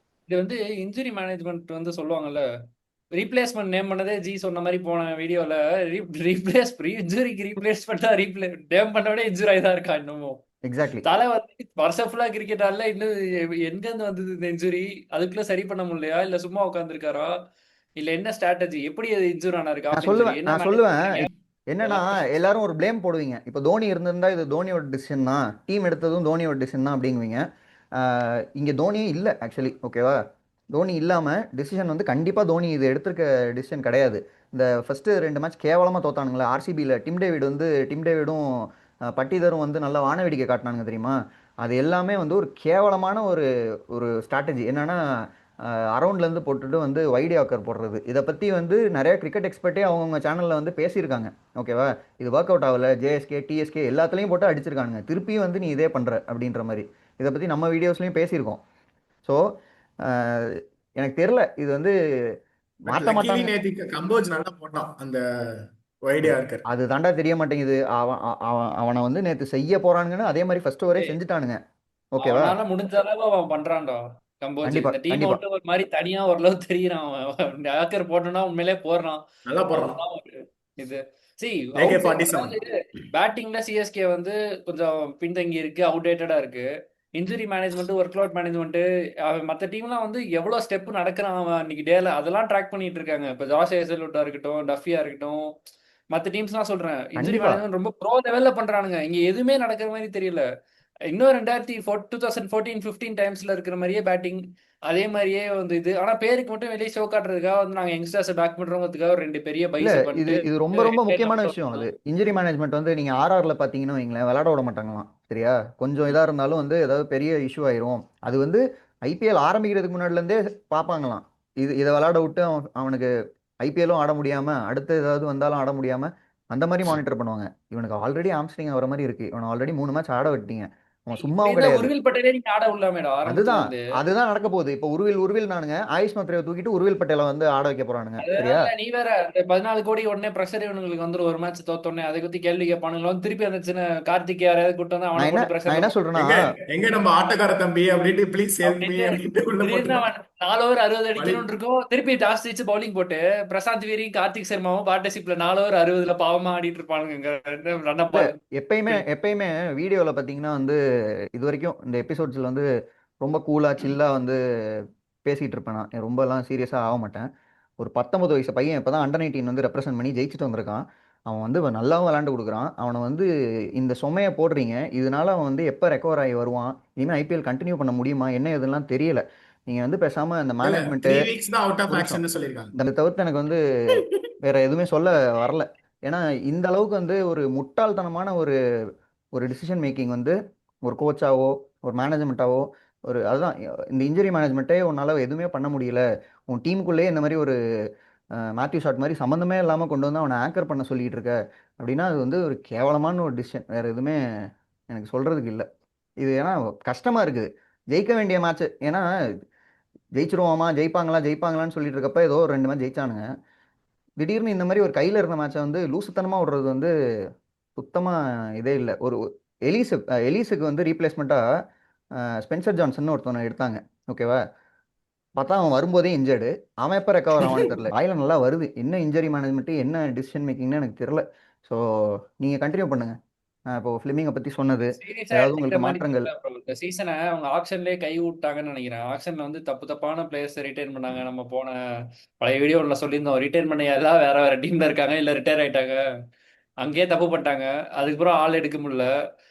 Speaker 3: இது வந்து இன்ஜுரி மேனேஜ்மெண்ட் வந்து சொல்லுவாங்கல்ல, ரீப்ளேஸ்மெண்ட் நேம் பண்ணதே ஜி சொன்ன மாதிரி போன வீடியோல, ரீப்ளேஸ் இன்ஜுரிக்கு ரீப்ளேஸ்மெண்ட் தான் நேம் பண்ணவனே இன்ஜுரி ஆகி தான் இருக்கா இன்னமும்.
Speaker 1: எக்ஸாக்ட்லி.
Speaker 3: தலை வந்து வருஷம் ஃபுல்லா கிரிக்கெட் ஆடல, இன்னும் எங்க இருந்து வந்தது இந்த இன்ஜுரி? அதுக்குள்ள சரி பண்ண முடியலையா, இல்ல சும்மா உட்காந்துருக்காரா, இல்ல என்ன ஸ்ட்ராட்டஜி, எப்படி அது இன்ஜூர் ஆனாரு
Speaker 1: நான்
Speaker 3: ஆஃப் இன்ஜுரி,
Speaker 1: சொல்லுவேன்
Speaker 3: என்ன
Speaker 1: நான்
Speaker 3: மேனேஜ்
Speaker 1: சொல்லுவேன்
Speaker 3: பண்றீங்க?
Speaker 1: என்னன்னா, எல்லாரும் ஒரு ப்ளேம் போடுவீங்க. இப்போ தோனி இருந்திருந்தா இது தோனியோட டிசிஷன் தான், டீம் எடுத்ததும் தோனியோட டிசிஷன் தான் அப்படிங்குவீங்க. இங்கே தோனியே இல்லை ஆக்சுவலி. ஓகேவா? தோனி இல்லாமல் டிசிஷன் வந்து கண்டிப்பாக தோனி இது எடுத்திருக்க டிசிஷன் கிடையாது. இந்த ஃபஸ்ட்டு 2 மேட்ச் கேவலமாக தோத்தானுங்களே ஆர்சிபியில், டிம் டேவிடும் பட்டிதரும் வந்து நல்லா வானவேடிக்கை காட்டினானுங்க தெரியுமா? அது எல்லாமே வந்து ஒரு கேவலமான ஒரு ஒரு ஸ்ட்ராட்டஜி. என்னன்னா, அரௌண்ட்லேருந்து போட்டுட்டு வந்து வைடி ஆக்கர் போடுறது. இதை பற்றி வந்து நிறைய கிரிக்கெட் எக்ஸ்பர்ட்டே அவங்கவுங்க சேனலில் வந்து பேசியிருக்காங்க. ஓகேவா? இது ஒர்க் அவுட் ஆகலை, ஜேஎஸ்கே டிஎஸ்கே எல்லாத்துலேயும் போட்டு அடிச்சிருக்கானுங்க. திருப்பியும் வந்து நீ இதே பண்ணுற அப்படின்ற மாதிரி இதை பற்றி நம்ம வீடியோஸ்லையும் பேசியிருக்கோம். ஸோ எனக்கு தெரியல இது வந்து
Speaker 2: பட்
Speaker 1: மாற்ற
Speaker 2: லக்கிலி
Speaker 1: மாட்டாங்க.
Speaker 2: நேத்திக்கு கம்போஜ் நல்லா போட்டான் அந்த ஐடியா இருக்காரு.
Speaker 1: அது தாண்டா தெரிய மாட்டேங்குது. அவனை வந்து நேற்று செய்ய போறானுங்கன்னு அதே மாதிரி ஃபர்ஸ்ட் ஓவரே
Speaker 3: டேய்,
Speaker 1: செஞ்சுட்டானுங்க. ஓகேவா?
Speaker 3: அவனால முடிஞ்ச அளவு அவன் பண்றான்டா. கம்போஜ்
Speaker 1: கண்டிப்பா
Speaker 3: இந்த டீம்
Speaker 1: கண்டிப்பா.
Speaker 3: விட்டு ஒரு மாதிரி தனியா ஓரளவு தெரியுறான். அவன் ஆக்கர் போட்டோம்னா உண்மையிலே போடுறான்.
Speaker 2: நல்லா போடுறான்.
Speaker 3: அதுதான் ஒரு இது. C
Speaker 2: AK
Speaker 3: out
Speaker 2: 47.
Speaker 3: அதாவது பேட்டிங்ல சிஎஸ்கே வந்து கொஞ்சம் பின்தங்கி இருக்கு, அவுடேட்டடா இருக்கு. Injury management, work load management, மற்ற டீம்லாம் வந்து எவ்வளவு ஸ்டெப் நடக்கிறான் அவன் அன்னைக்கு டேல அதெல்லாம் ட்ராக் பண்ணிட்டு இருக்காங்க. இப்ப ஜாஸ் ஹேசல்வுட்டா இருக்கட்டும், டஃபியா இருக்கட்டும், மற்ற டீம்ஸ்லாம் சொல்றேன். இன்ஜுரி
Speaker 1: கண்டிப்பா.
Speaker 3: மேனேஜ்மெண்ட் ரொம்ப ப்ரோ லெவல்ல பண்றானுங்க. இங்க எதுவுமே நடக்கிற மாதிரி தெரியல. இன்னும் 2014-15 டைம்ஸ்ல இருக்கிற மாதிரியே பேட்டிங், அதே மாதிரியே வந்து இது. ஆனா பேருக்கு மட்டும் வெளியே ஷோ காட்டுறதுக்காக வந்து நாங்க யங்ஸ்டர்ஸ் பேக் பண்றோங்கிறதுக்காக ஒரு 2 பெரிய
Speaker 1: இல்ல
Speaker 3: பைசை
Speaker 1: இது
Speaker 3: பண்ணிட்டு
Speaker 1: இது ரொம்ப ரொம்ப
Speaker 3: ஹெட்லைன்ல
Speaker 1: முக்கியமான விஷயம். அது
Speaker 3: போட்டோம்.
Speaker 1: இன்ஜுரி மேனேஜ்மெண்ட் வந்து நீங்க ஆர்ஆர்ல பாத்தீங்கன்னு வைங்களேன், விளையாட விட மாட்டாங்களாம். சரியா? கொஞ்சம் இதா இருந்தாலும் வந்து ஏதாவது பெரிய இஷ்யூ ஆயிரும். அது வந்து ஐபிஎல் ஆரம்பிக்கிறதுக்கு முன்னாடில இருந்தே பார்ப்பாங்களாம். இதை விளையாட விட்டு அவனுக்கு ஐபிஎல்லும் ஆட முடியாம, அடுத்து ஏதாவது வந்தாலும் ஆட முடியாம, அந்த மாதிரி மானிட்டர் பண்ணுவாங்க. இவனுக்கு ஆல்ரெடி ஆம்ஸ்ட்ரிங் வர மாதிரி இருக்கு. இவனை ஆல்ரெடி 3 மேட்ச் ஆட விட்டீங்க. அவன்
Speaker 3: இப்படி
Speaker 1: சும்மாவும்
Speaker 3: இருந்தா
Speaker 1: கிடையாது.
Speaker 3: உருவில் பட்டேலே நீங்க ஆட விடலாமேடா ஆரம்பத்துல
Speaker 1: அதுதான்
Speaker 3: இருந்து.
Speaker 1: அதுதான் நடக்க போகுது. இப்போ உருவில் நானுங்க ஆயுஷ் மத்ரேவை தூக்கிட்டு உருவில் பட்டேலை வந்து ஆட வைக்க போறானுங்க. சரியா?
Speaker 3: அதனால நீ வேற இந்த 14 கோடி உடனே ப்ரெஷர் இவனுங்களுக்கு வந்துரும். ஒரு மேட்ச் தோத்தோடனே அதை பத்தி கேள்வி கேட்பானுங்களோ, திருப்பி அந்த சின்ன கார்த்திக் யாரையாவது கூட்டு வந்து அவனை போட்டு
Speaker 1: நான்
Speaker 3: ப்ரெஷர்ல
Speaker 1: என்ன சொல்றேன்னா,
Speaker 2: எங்க எங்க நம்ம ஆட்டக்கார தம்பி அப்படின்ட்டு ப்ளீஸ் சேவ் மீ
Speaker 3: அப்படின்ட்டு
Speaker 2: அப்படின்ட்டு உள்ள
Speaker 3: திடீர்னு
Speaker 2: போட்டுருவான்.
Speaker 3: அவன் 4 ஓவர் 60
Speaker 2: வழி
Speaker 3: அடிக்கணும்னு இருக்கும். திருப்பி டாஸ் ஜெயிச்சு பவுலிங் போட்டு பிரசாந்த் வீரி, கார்த்திக் சர்மாவும் பார்ட்னர்ஷிப்ல 4 ஓவர் 60ல பாவமா ஆடிட்டு இருப்பானுங்க. ரன்
Speaker 1: இல்ல எப்பயுமே எப்பயுமே வீடியோவில் பார்த்தீங்கன்னா வந்து இது வரைக்கும் இந்த எபிசோட்ஸில் வந்து ரொம்ப கூலாக சில்லாக வந்து பேசிகிட்டு இருப்பேன். நான் ரொம்பலாம் சீரியஸாக ஆக மாட்டேன். ஒரு 19 வயசு பையன் இப்போ தான் அண்டர் 19 வந்து ரெப்ரசென்ட் பண்ணி ஜெயிச்சுட்டு வந்திருக்கான். அவன் வந்து நல்லாவும் விளாண்டு கொடுக்குறான். அவனை வந்து இந்த சுமையை போடுறீங்க. இதனால அவன் வந்து எப்போ ரெக்கவர் ஆகி வருவான், இனிமேல் ஐபிஎல் கண்டினியூ பண்ண முடியுமா, என்ன இதெல்லாம் தெரியல. நீங்கள் வந்து பேசாமல் இந்த
Speaker 2: இல்ல
Speaker 1: மேனேஜ்மெண்ட்டு
Speaker 2: 3 வீக்ஸ் தான் அவுட் ஆஃப்
Speaker 1: ஒரு நிமிஷம்,
Speaker 2: ஆக்ஷன் சொல்லியிருக்காங்க.
Speaker 1: இந்த தவிர்த்து எனக்கு வந்து வேற எதுவுமே சொல்ல வரல. ஏன்னா இந்த அளவுக்கு வந்து ஒரு முட்டாள்தனமான ஒரு ஒரு டிசிஷன் மேக்கிங் வந்து ஒரு கோச்சாவோ ஒரு மேனேஜ்மெண்ட்டாவோ ஒரு அதுதான் இந்த இன்ஜுரி மேனேஜ்மெண்ட்டே உன்னால் எதுவுமே பண்ண முடியல. உன் டீமுக்குள்ளேயே இந்த மாதிரி ஒரு மேத்யூ ஷாட் மாதிரி சம்மந்தமே இல்லாமல் கொண்டு வந்து அவனை ஆங்கர் பண்ண சொல்லிட்டு இருக்க அப்படின்னா அது வந்து ஒரு கேவலமான ஒரு டிசிஷன். வேற எதுவுமே எனக்கு சொல்றதுக்கு இல்லை. இது ஏன்னா கஷ்டமா இருக்குது. ஜெயிக்க வேண்டிய மேட்ச். ஏன்னா ஜெயிச்சிருவோமா, ஜெயிப்பாங்களான்னு சொல்லிட்டு இருக்கப்ப ஏதோ ஒரு 2 மேட்ச் ஜெயிச்சானுங்க. திடீர்னு இந்த மாதிரி ஒரு கையில் இருந்த மேட்சை வந்து லூசுத்தனமாக விடுறது வந்து சுத்தமாக இதே இல்லை. ஒரு எலிஸுக்கு வந்து ரீப்ளேஸ்மெண்ட்டாக ஸ்பென்சர் ஜான்சன் ஒருத்தவனை எடுத்தாங்க. ஓகேவா? பார்த்தா அவன் வரும்போதே இன்ஜர்டு. அவன் எப்போ ரெக்கவர் ஆவான்னு தெரில. வாயில நல்லா வருது. என்ன இன்ஜரி மேனேஜ்மெண்ட்டு, என்ன டிசிஷன் மேக்கிங்னு எனக்கு தெரில. ஸோ நீங்கள் கண்டினியூ பண்ணுங்கள். இப்போ ஃபிலிமிங்கை பற்றி சொன்னது
Speaker 3: சீரியஸா
Speaker 1: ஏதாவது
Speaker 3: எடுத்துக்கிட்ட
Speaker 1: உங்களுக்கு
Speaker 3: மாதிரி
Speaker 1: மாற்றங்கள்?
Speaker 3: தெரியல ப்ரோ. இந்த சீசனை அவங்க ஆக்ஷன்லயே கை விட்டாங்கன்னு நினைக்கிறேன். ஆக்ஷன்ல வந்து தப்பு தப்பான பிளேயர்ஸ் ரிட்டைன் பண்ணாங்க. நம்ம போன பழைய வீடியோல சொல்லியிருந்தோம். ரிட்டைன் பண்ண எல்லாம் வேற வேற டீம்ல இருக்காங்க, இல்ல ரிட்டையர் ஆயிட்டாங்க. அங்கேயே தப்பு பண்ணிட்டாங்க. அதுக்கப்புறம் ஆள் எடுக்க முடியல.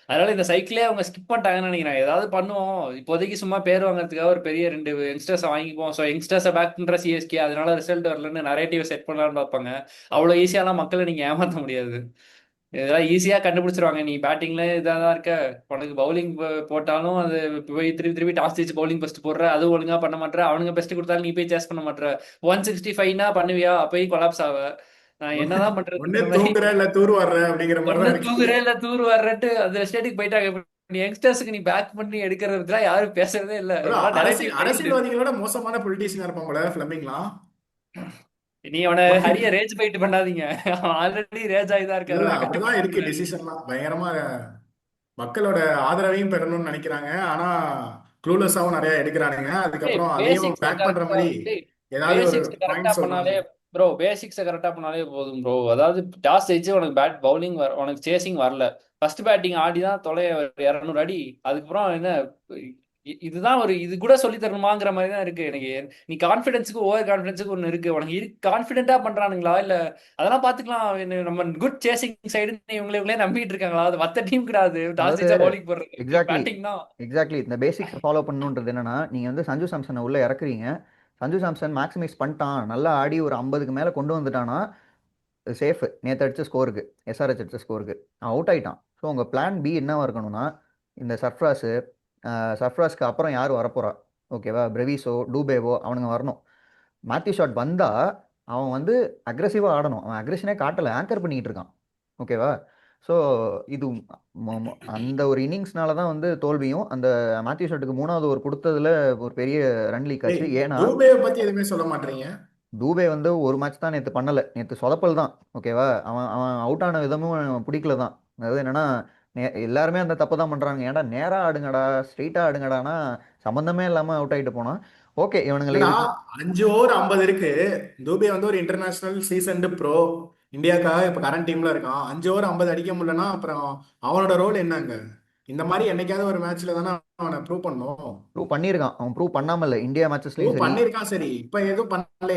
Speaker 3: அதனால இந்த சைக்கிளே அவங்க ஸ்கிப் பண்ணிட்டாங்கன்னு நினைக்கிறேன். ஏதாவது பண்ணுவோம், இப்போதைக்கு சும்மா பேர் வாங்குறதுக்காக ஒரு பெரிய 2 யங்ஸ்டர்ஸை வாங்கிப்போம். ஸோ யங்ஸ்டர்ஸை பேக் பண்ற சிஎஸ்கே, அதனால ரிசல்ட் வரலன்னு நரேட்டிவ் செட் பண்ணலாம்னு பார்ப்பாங்க. அவ்வளோ ஈஸியாலாம் மக்களை நீங்க ஏமாற்ற முடியாது. இதெல்லாம் ஈஸியா கண்டுபிடிச்சிருவாங்க. நீ பேட்டிங்ல இதா தான் இருக்க, உனக்கு பவுலிங் போட்டாலும் அது போய் திருப்பி திருப்பி டாஸ் ஜெயிச்சு பவுலிங் பெஸ்ட் போடுற, அது ஒழுங்கா பண்ண மாட்ற. அவனுங்க பெஸ்ட் கொடுத்தாலும் நீ போய் சேஸ் பண்ண மாட்ற. 165னா பண்ணுவியா, அப்பயும் கொலாப்ஸ் ஆவ. நான்
Speaker 2: ஒண்ணு
Speaker 3: என்னதான்
Speaker 2: ஒண்ணு
Speaker 3: பண்றதுன்ற மாதிரி.
Speaker 2: தூங்குற இல்ல தூர் வர்ற அப்படிங்கிற மாதிரி
Speaker 3: ஒண்ணு
Speaker 2: தான் இருக்கு.
Speaker 3: தூக்குறே இல்ல தூர் வர்றட்டு அந்த ஸ்டேட்டுக்கு போயிட்டாங்க. இப்ப நீ யங்ஸ்டர்ஸ்க்கு நீ பேக் பண்ணி எடுக்கிறதுலாம் யாரும் பேசுறதே இல்ல.
Speaker 2: bro,
Speaker 3: இதெல்லாம் நரேட்டிவ் சைடு.
Speaker 2: அரசியல்வாதிகளோட மோசமான பொலிட்டீஷியனா இருப்பான் போல பிளமிங்லாம்.
Speaker 3: நீ அவனை ஹரிய ரேஜ் போயிட்டு பண்ணாதீங்க. அவன் ஆல்ரெடி ரேஜ் ஆகி தான்
Speaker 2: இல்ல
Speaker 3: இருக்காரு.
Speaker 2: இல்ல
Speaker 3: அவனை
Speaker 2: அப்படிதான்
Speaker 3: கட்டுப்பாடு
Speaker 2: இருக்கு
Speaker 3: பண்ணாதீங்க.
Speaker 2: டிசிஷன்லாம். பயங்கரமா மக்களோட ஆதரவையும் பெறணும்னு நினைக்கிறாங்க. ஆனா க்ளூலெஸ்ஸாவும் நிறைய எடுக்கிறானுங்க. அதுக்கப்புறம் அதையும்
Speaker 3: பேசிக்ஸ்
Speaker 2: பேக் பண்ற
Speaker 3: கரெக்டா
Speaker 2: மாதிரி ஏதாவது ஒரு
Speaker 3: பேசிக்ஸ் கரெக்டா
Speaker 2: பாயிண்ட்
Speaker 3: பண்ணாலே
Speaker 2: சொல்றாங்க.
Speaker 3: ப்ரோ, பேசிக்ஸ் கரெக்டா பண்ணாலே போதும் ப்ரோ. அதாவது டாஸ் ஜெயிச்சு உனக்கு பேட் பவுலிங் உனக்கு சேசிங் வரல, ஃபர்ஸ்ட் பேட்டிங் ஆடி தான் தொலை 200 அடி. அதுக்கப்புறம் என்ன, இதுதான் ஒரு இது கூட சொல்லி தரணுமாங்கிற மாதிரி தான் இருக்கு எனக்கு. நீ கான்ஃபிடன்ஸுக்கு ஓவர் கான்ஃபிடன்ஸுக்கு ஒன்று இருக்கு. உனக்கு கான்ஃபிடென்ட்டா பண்றானுங்களா, இல்ல அதெல்லாம் பாத்துக்கலாம். நம்ம குட் சேசிங் சைடு இவங்களே நம்பிட்டு இருக்காங்களா? அது மத்த டீம் கிடையாது. டாஸ்
Speaker 1: அதாவது
Speaker 3: ஜெயிச்சா பவுலிங் போடுறது
Speaker 1: எக்ஸாக்ட்லி
Speaker 3: பேட்டிங் தான்.
Speaker 1: எக்ஸாக்ட்லி இந்த பேசிக்ஸை ஃபாலோ பண்ணணுன்றது என்னன்னா, நீங்கள் வந்து சஞ்சு சாம்சனை உள்ளே இறக்குறீங்க. சஞ்சு சாம்சன் மேக்ஸிமைஸ் பண்ணிட்டான், நல்லா ஆடி ஒரு 50க்கு மேலே கொண்டு வந்துட்டானா சேஃபு. நேற்று அடிச்ச ஸ்கோருக்கு, எஸ்ஆர்ஹெச் அடிச்ச ஸ்கோருக்கு அவன் அவுட் ஆயிட்டான். ஸோ உங்கள் பிளான் பி என்னவா இருக்கணும்னா, இந்த சர்ஃப்ராஸ்க்கு அப்புறம் யார் வரப்போறா, ஓகேவா? பிரெவிஸோ டூபேவோ அவனுங்க வரணும். மேத்யூ ஷாட் வந்தால் அவன் வந்து அக்ரெசிவாக ஆடணும். அவன் அக்ரெஷனே காட்டலை, ஆங்கர் பண்ணிக்கிட்டு இருக்கான். ஓகேவா? ஸோ இது அந்த ஒரு இன்னிங்ஸ்னால தான் வந்து தோல்வியும், அந்த மேத்யூ ஷாட்டுக்கு 3வது ஓவர் கொடுத்ததுல ஒரு பெரிய ரன் லீக்
Speaker 2: டேய்,
Speaker 1: ஆச்சு. ஏன்னா
Speaker 2: தூபேவை பத்தி எதுவுமே சொல்ல மாட்டீங்க.
Speaker 1: தூபே வந்து ஒரு மேட்ச் தான் நேற்று பண்ணலை, நேற்று சொதப்பல் தான். ஓகேவா, அவன் அவன் அவுட் ஆன விதமும் பிடிக்கல தான். அதாவது என்னன்னா, எல்லாருமே அந்த தப்பு தான் பண்ணுறாங்க. ஏன்டா நேராக ஆடுங்கடா, ஸ்ட்ரெயிட்டாக ஆடுங்கடானா சம்மந்தமே இல்லாமல் அவுட் ஆகிட்டு போனான். ஓகே, இவனுங்களை
Speaker 2: இல்லடா,
Speaker 1: இதுக்கு
Speaker 2: 5 ஓவர் 50 இருக்கு. தூபே வந்து ஒரு இன்டர்நேஷனல் சீசன்டு ப்ரோ. இந்தியாக்காக இப்ப கரண்ட் டீம்ல இருக்கான். 5 ஓவர் 50 அடிக்க முடியலன்னா அப்புறம் அவனோட ரோல் என்னங்க? இந்த மாதிரி என்னைக்காவது ஒரு மேட்ச்ல தானே அவனை ப்ரூவ் பண்ணும்.
Speaker 1: ப்ரூவ் பண்ணியிருக்கான். அவன் ப்ரூவ் பண்ணாமல் இல்லை, இந்தியா மேட்சஸ்லையும்
Speaker 2: ப்ரூவ்
Speaker 1: சரி.
Speaker 2: பண்ணிருக்கான், சரி. இப்ப எதுவும் பண்ணல.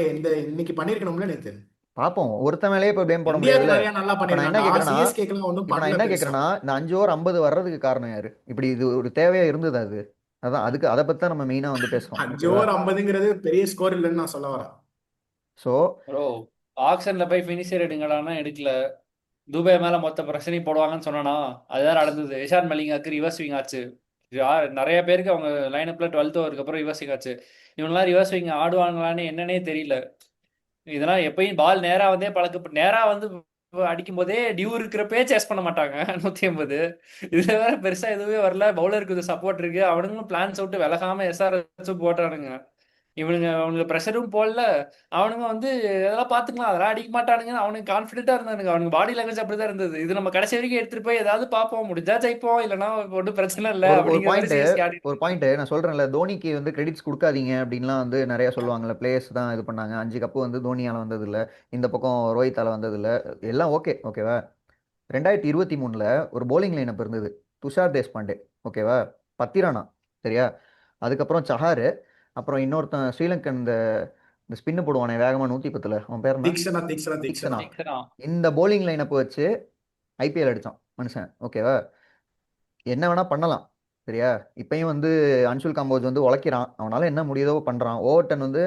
Speaker 2: இன்னைக்கு பண்ணிருக்கணும்ல நேத்து.
Speaker 1: பார்ப்போம், ஒருத்த மேலேயே இப்போ ப்ளேம் போட
Speaker 2: இந்தியாவுக்கு
Speaker 1: முடியாதுல்ல.
Speaker 2: நிறைய நல்லா
Speaker 1: இப்போ நான் என்ன
Speaker 2: பண்ணிருக்கான்டா.
Speaker 1: கேட்குறேன்னா
Speaker 2: சிஎஸ்கேக்கெல்லாம் ஒன்றும்
Speaker 1: இப்போ நான்
Speaker 2: பண்ணல
Speaker 1: என்ன
Speaker 2: பெருசா.
Speaker 1: கேட்குறேன்னா இந்த 5 ஓவர் 50 வர்றதுக்கு காரணம் யாரு? இப்படி இது ஒரு தேவையா இருந்தது அது? அதான் அதுக்கு அதை பற்றி தான் நம்ம மெயினாக வந்து பேசுகிறோம்.
Speaker 2: அஞ்சு
Speaker 1: ஓகேவா.
Speaker 2: ஓவர் 50ங்கிறது பெரிய ஸ்கோர் இல்லைன்னு நான் சொல்ல வரேன்.
Speaker 1: ஸோ
Speaker 3: ப்ரோ, ஆக்ஷன்ல போய் ஃபினிஷர் எடுங்கடான்னா எடுக்கல. துபே மேல மொத்த பிரச்சனையும் போடுவாங்கன்னு சொன்னானா, அதுதான் நடந்தது. இஷான் மலிங்காக்கு ரிவர்ஸ் ஸ்விங் ஆச்சு. நிறைய பேருக்கு அவங்க லைனப்ல 12th ஓவருக்கு அப்புறம் ரிவர்ஸ் ஸ்விங் ஆச்சு. இவங்கெல்லாம் ரிவர்ஸ் ஸ்விங் ஆடுவாங்களான்னு என்னன்னே தெரியல. இதெல்லாம் எப்பயும் பால் நேரா வந்தே பழக்க, நேரா வந்து அடிக்கும் போதே டியூ இருக்கிறப்பே சேஸ் பண்ண மாட்டாங்க 150. இதுல வேற பெருசா எதுவுமே வரல. பவுலருக்கு இது சப்போர்ட் இருக்கு. அவனுங்களும் பிளான்ஸ் விட்டு விலகாம எஸ்ஆர்எஸ் போட்டானுங்க. அவனுங்க ப்ரெஷரும் போடல. அவனுங்க வந்து இதெல்லாம் பாத்துக்கலாம், அதெல்லாம் அடிக்க மாட்டானுங்கன்னு அவனுக்கு கான்பிடென்ட்டா இருந்தானுங்க. அவனுக்கு பாடி லாங்குவேஜ் அப்படிதான் இருந்தது. இது நம்ம கடைசி வரைக்கும் எடுத்துட்டு போய் ஏதாவது பார்ப்போம், முடிஞ்சா ஜெயிப்போம், இல்லைன்னா ஒன்றும் பிரச்சனை இல்லை
Speaker 1: ஒரு ஒரு
Speaker 3: அப்படிங்கிற மாதிரி
Speaker 1: பாயிண்ட்
Speaker 3: சிஎஸ்கே ஆடிட்டு
Speaker 1: ஒரு
Speaker 3: இருந்தாங்க.
Speaker 1: பாயிண்ட் நான் சொல்றேன்ல, தோனிக்கு வந்து கிரெடிட்ஸ் கொடுக்காதீங்க அப்படின்லாம் வந்து நிறைய சொல்லுவாங்கல்ல. பிளேயர்ஸ் தான் இது பண்ணாங்க, 5 கப்பு வந்து தோனியால வந்தது இல்ல, இந்த பக்கம் ரோஹித்தால வந்தது இல்ல, எல்லாம் ஓகே. ஓகேவா. 2023ல் ஒரு போலிங் லைனப் இருந்தது. துஷார் தேஷ்பாண்டே, ஓகேவா, பத்திரானா, சரியா, அதுக்கப்புறம் சஹாரு, அப்புறம் இன்னொருத்தன் ஸ்ரீலங்கன், இந்த இந்த ஸ்பின்னு போடுவானே வேகமா 110ல், அவன் பேர் என்ன?
Speaker 2: தீக்ஷனா தீக்ஷனா தீக்ஷனா.
Speaker 1: தீக்ஷனா.
Speaker 3: ஜெயிக்கிறான்.
Speaker 1: இந்த போலிங் லைனப் வச்சு ஐபிஎல் அடிச்சான் மனுஷன். ஓகேவா. என்ன வேணா பண்ணலாம், சரியா. இப்பயும் வந்து அன்சுல் காம்போஜ் வந்து உழைக்கிறான், அவனால என்ன முடியுதோ பண்றான். ஓவர்டன் வந்து